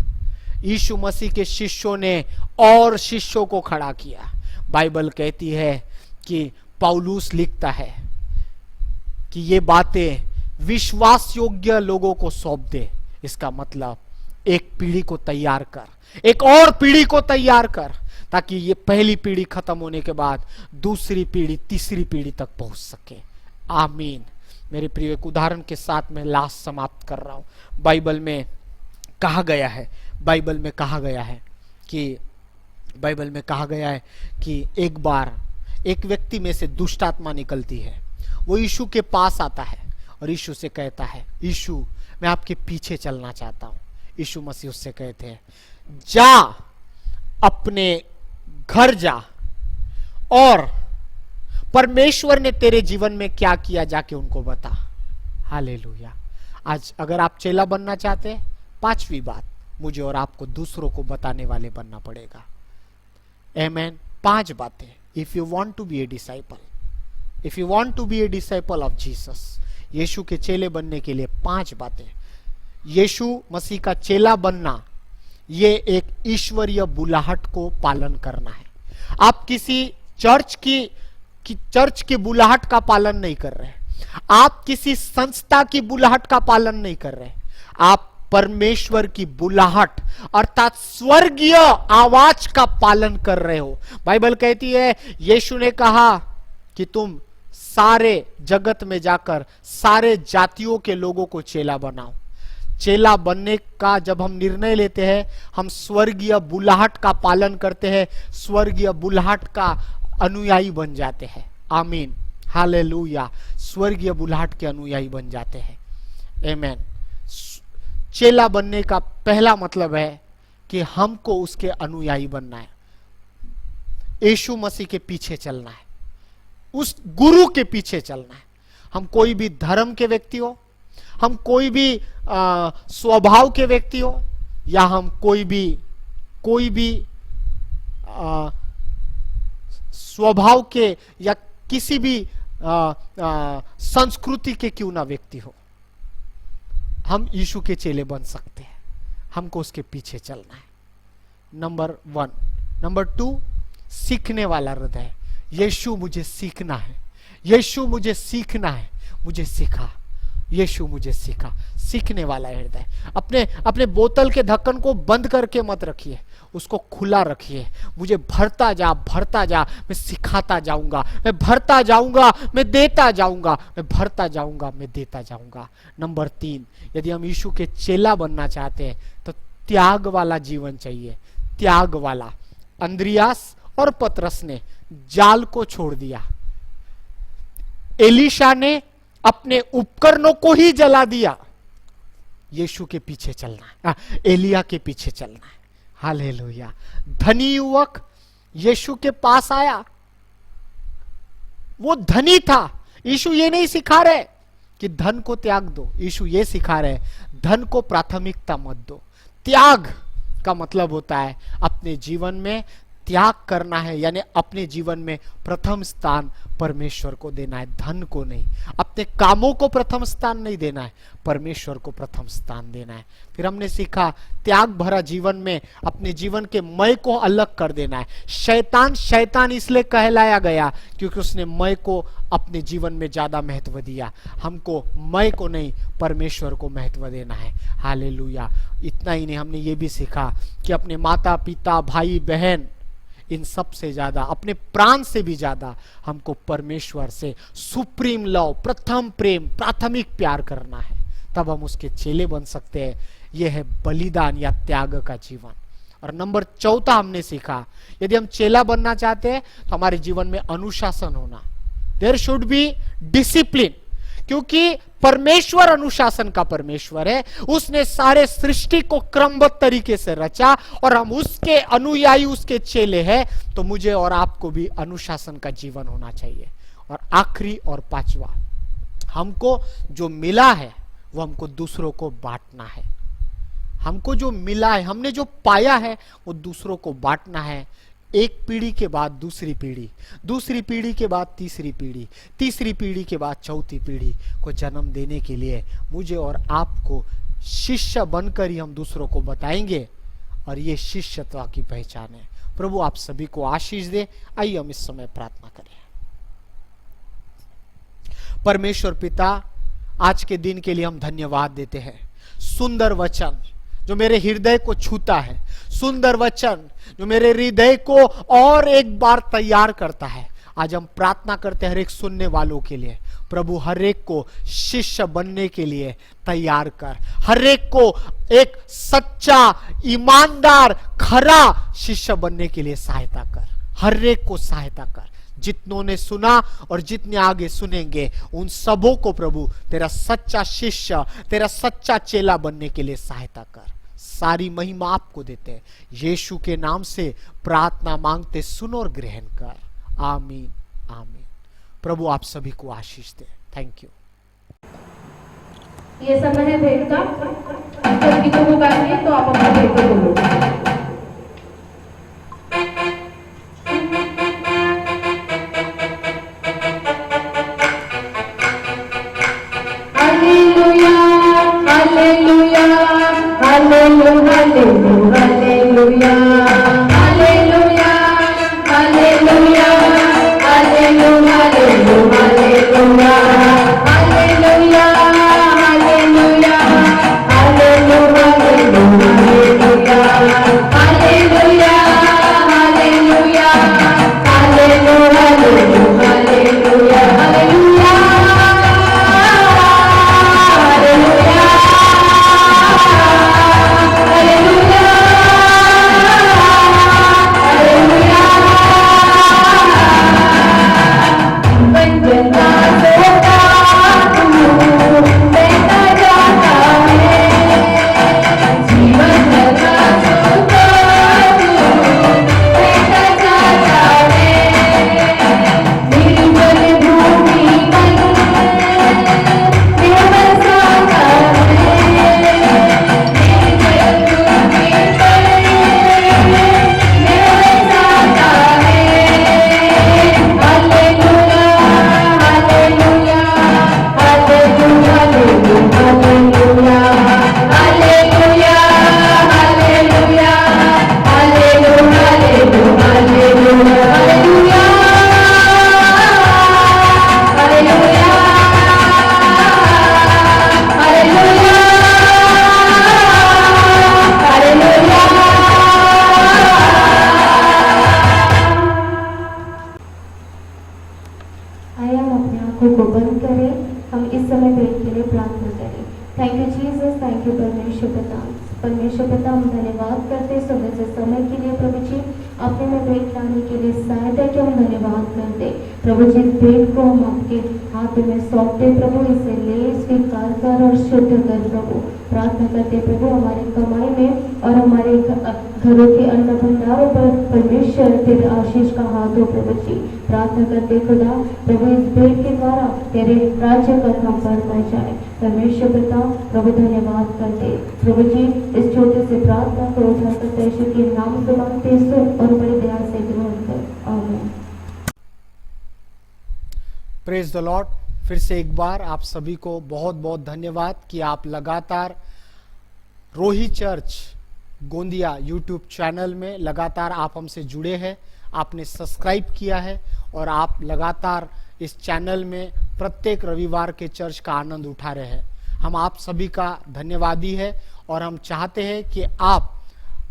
यीशु मसीह के शिष्यों ने और शिष्यों को खड़ा किया। बाइबल कहती है कि पौलुस लिखता है कि ये बातें विश्वास योग्य लोगों को सौंप दे। इसका मतलब एक पीढ़ी को तैयार कर, एक और पीढ़ी को तैयार कर, ताकि ये पहली पीढ़ी खत्म होने के बाद दूसरी पीढ़ी तीसरी पीढ़ी तक पहुंच सके। आमीन। मेरे प्रिय, एक उदाहरण के साथ मैं लास्ट समाप्त कर रहा हूं। बाइबल में कहा गया है कि एक बार एक व्यक्ति में से दुष्ट आत्मा निकलती है। वो यीशु के पास आता है और यीशु से कहता है, यीशु मैं आपके पीछे चलना चाहता हूं। यीशु मसीह उससे कहते हैं, जा अपने घर जा और परमेश्वर ने तेरे जीवन में क्या किया जाके उनको बता। हालेलुया। आज अगर आप चेला बनना चाहते हैं, पांचवी बात, मुझे और आपको दूसरों को बताने वाले बनना पड़ेगा। आमीन। 5 बातें। If you want to be a disciple of Jesus, यीशु के चेले बनने के लिए 5 बातें। यीशु मसीह का चेला बनना ये एक ईश्वरीय बुलाहट को पालन करना है। आप किसी चर्च की बुलाहट का पालन नहीं कर रहे, आप किसी संस्था की बुलाहट का पालन नहीं कर रहे, आप परमेश्वर की बुलाहट अर्थात स्वर्गीय आवाज का पालन कर रहे हो। बाइबल कहती है, यीशु ने कहा कि तुम सारे जगत में जाकर सारे जातियों के लोगों को चेला बनाओ। चेला बनने का जब हम निर्णय लेते हैं, हम स्वर्गीय बुलाहट का पालन करते हैं, स्वर्गीय बुलाहट का अनुयायी बन जाते हैं। आमीन। हालेलुया। स्वर्गीय बुलाहट के अनुयायी बन जाते हैं। आमीन। चेला बनने का पहला मतलब है कि हमको उसके अनुयायी बनना है, यीशु मसीह के पीछे चलना है, उस गुरु के पीछे चलना है। हम कोई भी धर्म के व्यक्ति हो, हम कोई भी स्वभाव के व्यक्ति हो, या हम कोई भी स्वभाव के या किसी भी संस्कृति के क्यों ना व्यक्ति हो, हम यीशु के चेले बन सकते हैं। हमको उसके पीछे चलना है। नंबर 1। नंबर 2, सीखने वाला हृदय। यीशु मुझे सीखना है, यीशु मुझे सीखना है, मुझे सिखा, यीशु मुझे सिखा। सीखने वाला हृदय। अपने बोतल के ढक्कन को बंद करके मत रखिए, उसको खुला रखिए। मुझे भरता जा, मैं सिखाता जाऊंगा, मैं भरता जाऊंगा, मैं देता जाऊंगा, मैं भरता जाऊंगा, मैं देता जाऊंगा। नंबर 3, यदि हम यीशु के चेला बनना चाहते हैं तो त्याग वाला जीवन चाहिए, त्याग वाला। अंद्रियास और पतरस ने जाल को छोड़ दिया, एलीशा ने अपने उपकरणों को ही जला दिया। यीशु के पीछे चलना है, एलिया के पीछे चलना है। हालेलुया। धनी युवक यीशु के पास आया, वो धनी था। यीशु ये नहीं सिखा रहे कि धन को त्याग दो, यीशु ये सिखा रहे धन को प्राथमिकता मत दो। त्याग का मतलब होता है अपने जीवन में त्याग करना है, यानी अपने जीवन में प्रथम स्थान परमेश्वर को देना है, धन को नहीं। अपने कामों को प्रथम स्थान नहीं देना है, परमेश्वर को प्रथम स्थान देना है। फिर हमने सीखा त्याग भरा जीवन में अपने जीवन के मैं को अलग कर देना है। शैतान इसलिए कहलाया गया क्योंकि उसने मैं को अपने जीवन में ज्यादा महत्व दिया। हमको मैं को नहीं, परमेश्वर को महत्व देना है। हालेलुया। इतना ही नहीं, हमने ये भी सीखा कि अपने माता पिता भाई बहन इन सब से ज्यादा, अपने प्राण से भी ज्यादा हमको परमेश्वर से सुप्रीम लव, प्रथम प्रेम, प्राथमिक प्यार करना है, तब हम उसके चेले बन सकते हैं। यह है बलिदान या त्याग का जीवन। और नंबर 4 हमने सीखा, यदि हम चेला बनना चाहते हैं तो हमारे जीवन में अनुशासन होना, देयर शुड बी डिसिप्लिन, क्योंकि परमेश्वर अनुशासन का परमेश्वर है। उसने सारे सृष्टि को क्रमबद्ध तरीके से रचा और हम उसके अनुयायी, उसके चेले हैं, तो मुझे और आपको भी अनुशासन का जीवन होना चाहिए। और आखिरी और 5वां, हमको जो मिला है वो हमको दूसरों को बांटना है। हमको जो मिला है, हमने जो पाया है वो दूसरों को बांटना है। एक पीढ़ी के बाद दूसरी पीढ़ी, दूसरी पीढ़ी के बाद तीसरी पीढ़ी, तीसरी पीढ़ी के बाद चौथी पीढ़ी को जन्म देने के लिए मुझे और आपको शिष्य बनकर ही हम दूसरों को बताएंगे, और ये शिष्यत्व की पहचान है। प्रभु आप सभी को आशीष दे। आइए हम इस समय प्रार्थना करें। परमेश्वर पिता, आज के दिन के लिए हम धन्यवाद देते हैं। सुंदर वचन जो मेरे हृदय को छूता है, सुंदर वचन जो मेरे हृदय को और एक बार तैयार करता है। आज हम प्रार्थना करते हैं हर एक सुनने वालों के लिए, प्रभु हर एक को शिष्य बनने के लिए तैयार कर, हर एक को एक सच्चा, ईमानदार, खरा शिष्य बनने के लिए सहायता कर, हर एक को सहायता कर। जितनों ने सुना और जितने आगे सुनेंगे उन सबों को प्रभु तेरा सच्चा शिष्य, तेरा सच्चा चेला बनने के लिए सहायता कर। सारी महिमा आपको देते हैं, यीशु के नाम से प्रार्थना मांगते, सुन और ग्रहण कर। आमीन आमीन। प्रभु आप सभी को आशीष दे। Thank you. ये समय है भेंट का। जब गीतों को गाएंगे तो आप अपना भेंट को बोलो। परमेश्वर पिता हम धन्यवाद करते सुबह से समय के लिए प्रभु जी, अपने में भेंट लाने के लिए सहायता के हम धन्यवाद करते प्रभु जी। इस भेंट को हम आपके हाथ में सौंपते प्रभु, इसे ले स्वीकार कर और शुद्ध कर प्रभु। प्रार्थना करते प्रभु हमारे कमाई में और हमारे घरों के अन्न भंडारों पर परमेश्वर तेरे आशीष का हाथ हो प्रभु जी। प्रार्थना करते खुदा प्रभु इस भेंट के द्वारा तेरे राज्य का काम बढ़ता जाए। परमेश्वर पिता प्रभु धन्यवाद करते प्रभु जी, इस छोटे से प्रार्थना को उठाकर यीशु के नाम से मांगते, सुन और बड़ी दया से ग्रहण कर। आमीन। Praise the Lord. फिर से एक बार आप सभी को बहुत बहुत धन्यवाद कि आप लगातार रोही चर्च गोंदिया यूट्यूब चैनल में लगातार आप हमसे जुड़े हैं, आपने सब्सक्राइब किया है और आप लगातार इस चैनल में प्रत्येक रविवार के चर्च का आनंद उठा रहे हैं। हम आप सभी का धन्यवादी है और हम चाहते हैं कि आप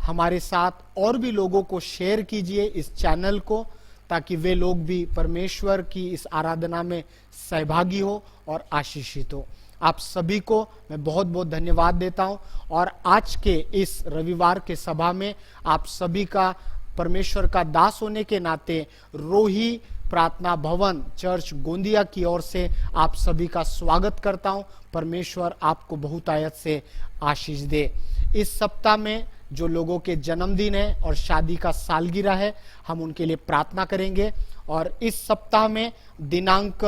हमारे साथ और भी लोगों को शेयर कीजिए इस चैनल को, ताकि वे लोग भी परमेश्वर की इस आराधना में सहभागी हो और आशीषित हो। आप सभी को मैं बहुत बहुत धन्यवाद देता हूं और आज के इस रविवार के सभा में आप सभी का परमेश्वर का दास होने के नाते रोही प्रार्थना भवन चर्च गोंदिया की ओर से आप सभी का स्वागत करता हूं। परमेश्वर आपको बहुतायत से आशीष दे। इस सप्ताह में जो लोगों के जन्मदिन है और शादी का सालगिरह है, हम उनके लिए प्रार्थना करेंगे। और इस सप्ताह में दिनांक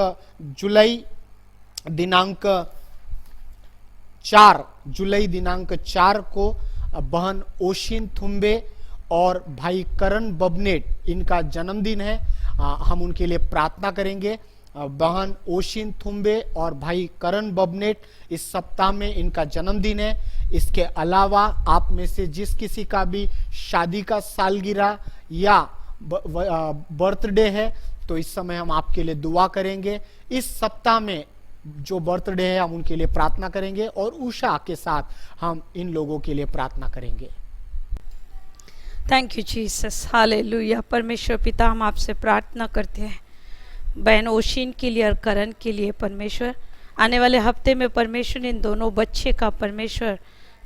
4 को बहन ओशिन थुम्बे और भाई करण बबनेट इनका जन्मदिन है। हम उनके लिए प्रार्थना करेंगे। बहन ओशिन थुम्बे और भाई करण बबनेट इस सप्ताह में इनका जन्मदिन है। इसके अलावा आप में से जिस किसी का भी शादी का सालगिरह या बर्थडे है तो इस समय हम आपके लिए दुआ करेंगे। इस सप्ताह में जो बर्थडे है हम उनके लिए प्रार्थना करेंगे और उषा के साथ हम इन लोगों के लिए प्रार्थना करेंगे। Thank you Jesus, hallelujah. परमेश्वर पिता, हम आपसे प्रार्थना करते हैं बहन ओशिन के लिए और करण के लिए। परमेश्वर, आने वाले हफ्ते में परमेश्वर इन दोनों बच्चे का परमेश्वर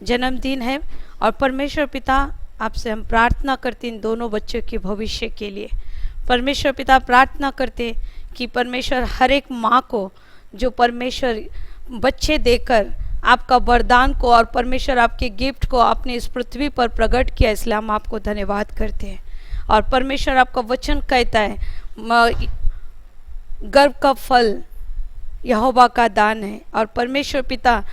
जन्मदिन है और परमेश्वर पिता आपसे हम प्रार्थना करते इन दोनों बच्चों के भविष्य के लिए। परमेश्वर पिता, प्रार्थना करते कि परमेश्वर हर एक माँ को जो परमेश्वर बच्चे देकर आपका वरदान को और परमेश्वर आपके गिफ्ट को आपने इस पृथ्वी पर प्रकट किया, इसलिए हम आपको धन्यवाद करते हैं। और परमेश्वर आपका वचन कहता है गर्भ का फल यहोवा का दान है। और परमेश्वर पिता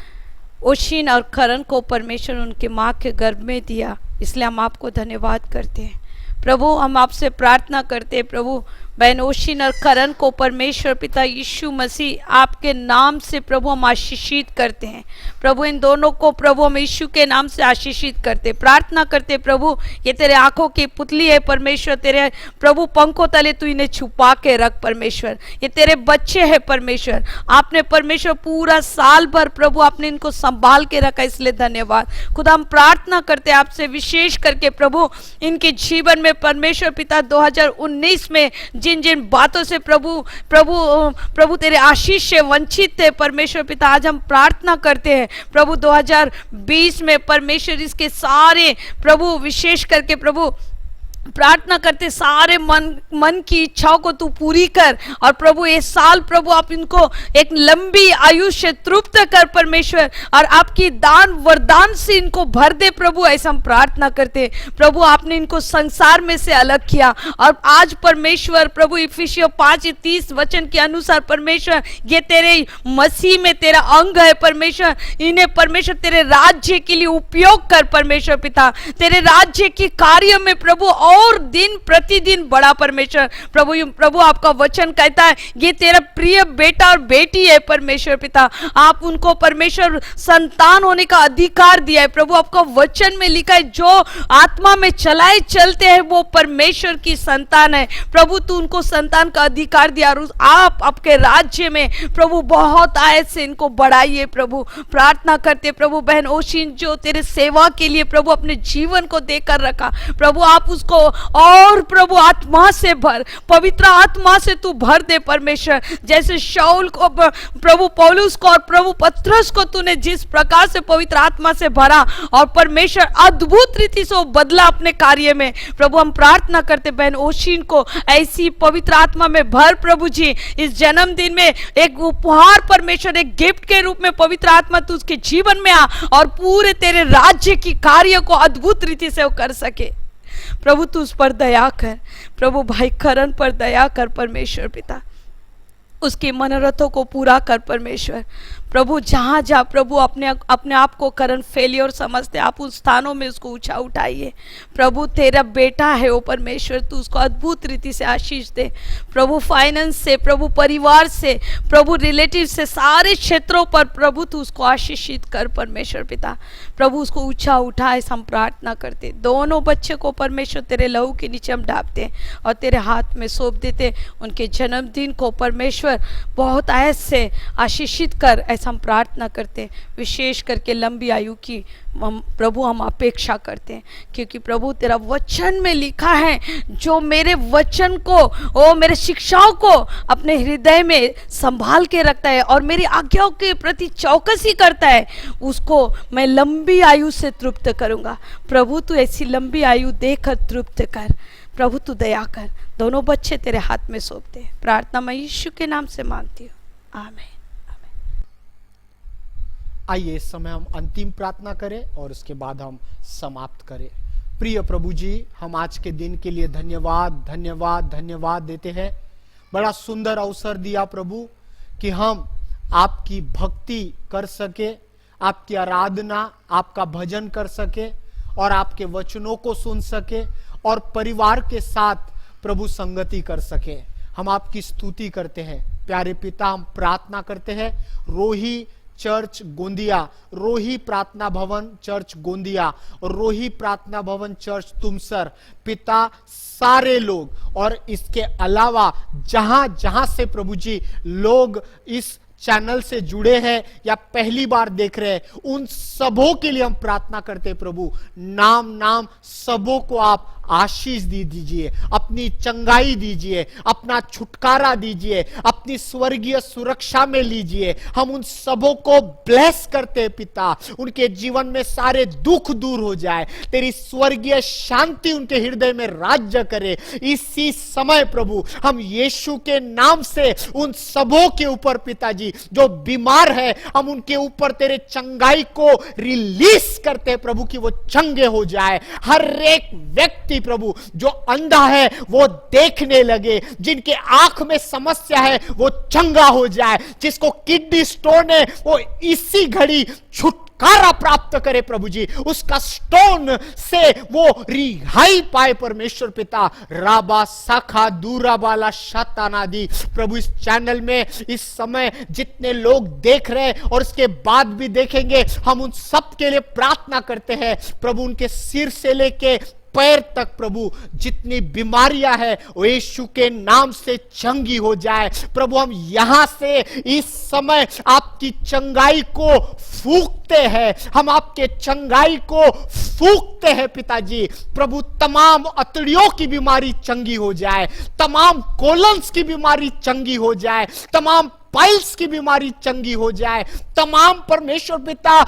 ओशिन और करण को परमेश्वर उनके माँ के गर्भ में दिया, इसलिए हम आपको धन्यवाद करते हैं। प्रभु, हम आपसे प्रार्थना करते हैं प्रभु, बहन ओशिन और करण को परमेश्वर पिता यीशु मसीह आपके नाम से प्रभु हम आशीषित करते हैं। प्रभु, इन दोनों को प्रभु हम यीशु के नाम से आशीषित करते, प्रार्थना करते प्रभु, ये तेरे आंखों की पुतली है परमेश्वर, तेरे प्रभु पंखों तले तू इन्हें छुपा के रख परमेश्वर। ये तेरे बच्चे हैं परमेश्वर, आपने परमेश्वर पूरा साल भर प्रभु आपने इनको संभाल के रखा, इसलिए धन्यवाद। खुदा, हम प्रार्थना करते आपसे विशेष करके प्रभु इनके जीवन में परमेश्वर पिता 2019 में जिन जिन बातों से प्रभु तेरे आशीष से वंचित थे परमेश्वर पिता, आज हम प्रार्थना करते हैं प्रभु 2020 में परमेश्वर इसके सारे प्रभु विशेष करके प्रभु प्रार्थना करते सारे मन की इच्छाओं को तू पूरी कर। और प्रभु ये साल प्रभु आप इनको एक लंबी आयुष्य तृप्त कर परमेश्वर, और आपकी दान वरदान से इनको भर दे प्रभु, ऐसा हम प्रार्थना करते। प्रभु, आपने इनको संसार में से अलग किया और आज परमेश्वर प्रभु इफिसियों 5:30 वचन के अनुसार परमेश्वर ये तेरे मसीह में तेरा अंग है परमेश्वर, इन्हें परमेश्वर तेरे राज्य के लिए उपयोग कर परमेश्वर पिता, तेरे राज्य के कार्य में प्रभु और दिन प्रतिदिन बड़ा परमेश्वर। प्रभु आपका वचन कहता है ये तेरा प्रिय बेटा और बेटी है परमेश्वर पिता, आप उनको परमेश्वर संतान होने का अधिकार दिया है प्रभु। आपका वचन में लिखा है जो आत्मा में चलाए चलते हैं वो परमेश्वर की संतान है प्रभु, तू उनको संतान का अधिकार दिया और आप आपके राज्य में प्रभु बहुत आयत से इनको बढ़ाइए प्रभु। प्रार्थना करते प्रभु बहन ओशिन जो तेरे सेवा के लिए प्रभु अपने जीवन को देकर रखा प्रभु, आप उसको और प्रभु आत्मा से भर, पवित्र आत्मा से तू भर दे परमेश्वर। जैसे शाऊल को प्रभु पौलुस को और प्रभु पतरस को तूने जिस प्रकार से पवित्र आत्मा से भरा और परमेश्वर अद्भुत रीति से वो बदला अपने कार्य में प्रभु, हम प्रार्थना करते बहन ओशिन को ऐसी पवित्र आत्मा में भर प्रभु जी। इस जन्मदिन में एक उपहार परमेश्वर, एक गिफ्ट के रूप में पवित्र आत्मा तू उसके जीवन में आ और पूरे तेरे राज्य की कार्य को अद्भुत रीति से वो कर सके प्रभु। तू उस पर दया कर प्रभु, भाई करण पर दया कर परमेश्वर पिता। उसकी मनोरथों को पूरा कर परमेश्वर। प्रभु जहाँ जहाँ प्रभु अपने आप को करंट फेलियर समझते, आप उन स्थानों में उसको ऊंचा उठाइए। प्रभु तेरा बेटा है वो परमेश्वर, तू उसको अद्भुत रीति से आशीष दे प्रभु, फाइनेंस से, प्रभु परिवार से, प्रभु रिलेटिव से, सारे क्षेत्रों पर प्रभु तू उसको आशीषित कर परमेश्वर पिता। प्रभु उसको ऊंचा उठा, ऐसा हम प्रार्थना करते। दोनों बच्चे को परमेश्वर तेरे लहू के नीचे हम ढापते और तेरे हाथ में सौंप देते। उनके जन्मदिन को परमेश्वर बहुत ऐश से आशीषित कर, ऐसा हम प्रार्थना करते। विशेष करके लंबी आयु की प्रभु हम अपेक्षा करते हैं, क्योंकि प्रभु तेरा वचन में लिखा है, जो मेरे वचन को, ओ मेरे शिक्षाओं को अपने हृदय में संभाल के रखता है और मेरी आज्ञाओं के प्रति चौकसी करता है, उसको मैं लंबी आयु से तृप्त करूंगा। प्रभु तू ऐसी लंबी आयु देकर तृप्त कर प्रभु, तू दया कर। दोनों बच्चे तेरे हाथ में सौंपते हैं, प्रार्थना मैं यीशु के नाम से मांगती हूँ, आमीन। आइए इस समय हम अंतिम प्रार्थना करें और उसके बाद हम समाप्त करें। प्रिय प्रभु जी, हम आज के दिन के लिए धन्यवाद धन्यवाद धन्यवाद देते हैं। बड़ा सुंदर अवसर दिया प्रभु कि हम आपकी भक्ति कर सके, आपकी आराधना, आपका भजन कर सके और आपके वचनों को सुन सके और परिवार के साथ प्रभु संगति कर सके। हम आपकी स्तुति करते हैं प्यारे पिता। हम प्रार्थना करते हैं रोही चर्च गोंदिया, रोही प्रार्थना भवन चर्च गोंदिया और रोही प्रार्थना भवन चर्च तुमसर पिता, सारे लोग और इसके अलावा जहां जहां से प्रभु जी लोग इस चैनल से जुड़े हैं या पहली बार देख रहे हैं, उन सबों के लिए हम प्रार्थना करते हैं प्रभु। नाम नाम सबों को आप आशीष दीजिए, अपनी चंगाई दीजिए, अपना छुटकारा दीजिए, अपनी स्वर्गीय सुरक्षा में लीजिए। हम उन सबों को ब्लेस करते हैं पिता, उनके जीवन में सारे दुख दूर हो जाए, तेरी स्वर्गीय शांति उनके हृदय में राज्य करे। इसी समय प्रभु हम यीशु के नाम से उन सबों के ऊपर पिताजी जो बीमार है, हम उनके ऊपर तेरे चंगाई को रिलीज करते हैं प्रभु, कि वो चंगे हो जाए। हर एक व्यक्ति प्रभु जो अंधा है वो देखने लगे, जिनके आंख में समस्या है वो चंगा हो जाए, जिसको किडनी स्टोन है वो इसी घड़ी छुटकारा प्राप्त करे प्रभु जी, उसका स्टोन से वो रिहाई पाए परमेश्वर पिता। राबा साखा दूरा बाला शतानादी प्रभु, इस चैनल में इस समय जितने लोग देख रहे हैं और इसके बाद भी देखेंगे, हम उन सब के लिए प्रार्थना करते हैं प्रभु। उनके सिर से लेके पैर तक प्रभु जितनी बीमारियां है वो यीशु के नाम से चंगी हो जाए प्रभु। हम यहां से इस समय आपकी चंगाई को फूंकते हैं, हम आपके चंगाई को फूंकते हैं पिताजी प्रभु। तमाम अतड़ियों की बीमारी चंगी हो जाए, तमाम कोलन्स की बीमारी चंगी हो जाए, तमाम पाइल्स की बीमारी चंगी हो जाए, तमाम परमेश्वर पिता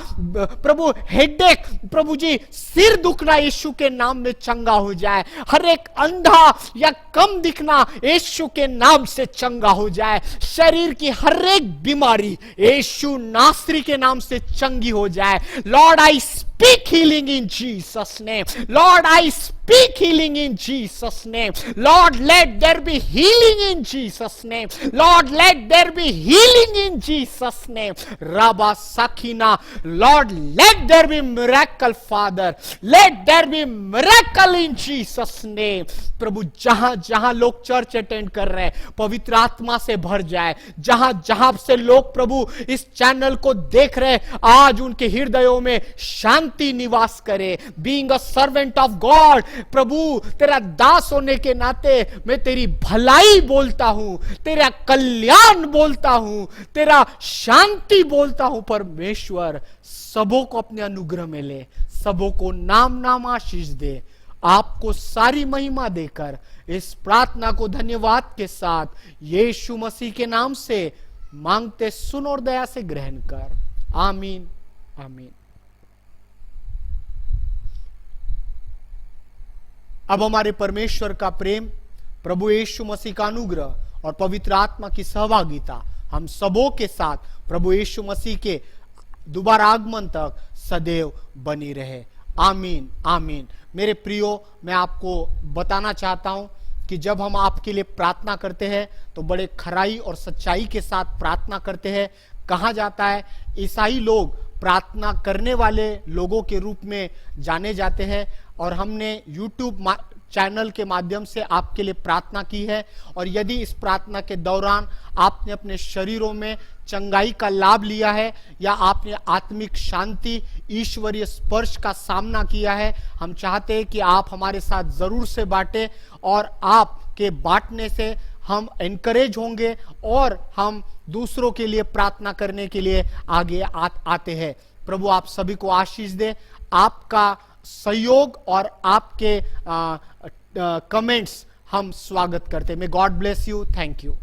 प्रभु हेडेक प्रभु जी सिर दुखना यीशु के नाम में चंगा हो जाए, हर एक अंधा या कम दिखना यीशु के नाम से चंगा हो जाए, शरीर की हर एक बीमारी यीशु नासरी के नाम से चंगी हो जाए। Lord I speak healing in Jesus' name. Lord, I speak healing in Jesus' name. Lord, let there be healing in Jesus' name. Lord, let there be healing in Jesus' name. Rabba Sakina. Lord, let there be miracle, Father. Let there be miracle in Jesus' name. प्रभु जहां जहां लोग चर्च अटेंड कर रहे हैं पवित्र आत्मा से भर जाए, जहां जहां से लोग प्रभु इस चैनल को देख रहे हैं आज उनके हृदयों में शांति निवास करे। Being a servant of God प्रभु, तेरा दास होने के नाते मैं तेरी भलाई बोलता हूं, तेरा कल्याण बोलता हूं, तेरा शांति बोलता हूं परमेश्वर। सबों को अपने अनुग्रह में ले, सबों को नाम नाम आशीष दे। आपको सारी महिमा देकर इस प्रार्थना को धन्यवाद के साथ यीशु मसीह के नाम से मांगते सुन और दया से ग्रहण कर, आमीन आमीन। अब हमारे परमेश्वर का प्रेम, प्रभु यीशु मसीह का अनुग्रह और पवित्र आत्मा की सहभागिता हम सबों के साथ प्रभु यीशु मसीह के दोबारा आगमन तक सदैव बनी रहे, आमीन आमीन। मेरे प्रियो, मैं आपको बताना चाहता हूं कि जब हम आपके लिए प्रार्थना करते हैं तो बड़े खराई और सच्चाई के साथ प्रार्थना करते हैं। कहा जाता है ईसाई लोग प्रार्थना करने वाले लोगों के रूप में जाने जाते हैं, और हमने YouTube चैनल के माध्यम से आपके लिए प्रार्थना की है। और यदि इस प्रार्थना के दौरान आपने अपने शरीरों में चंगाई का लाभ लिया है या आपने आत्मिक शांति, ईश्वरीय स्पर्श का सामना किया है, हम चाहते हैं कि आप हमारे साथ जरूर से बांटें, और आपके बांटने से हम एनकरेज होंगे और हम दूसरों के लिए प्रार्थना करने के लिए आगे आते हैं। प्रभु आप सभी को आशीष दे। आपका सहयोग और आपके कमेंट्स हम स्वागत करते हैं। May God bless you. Thank you.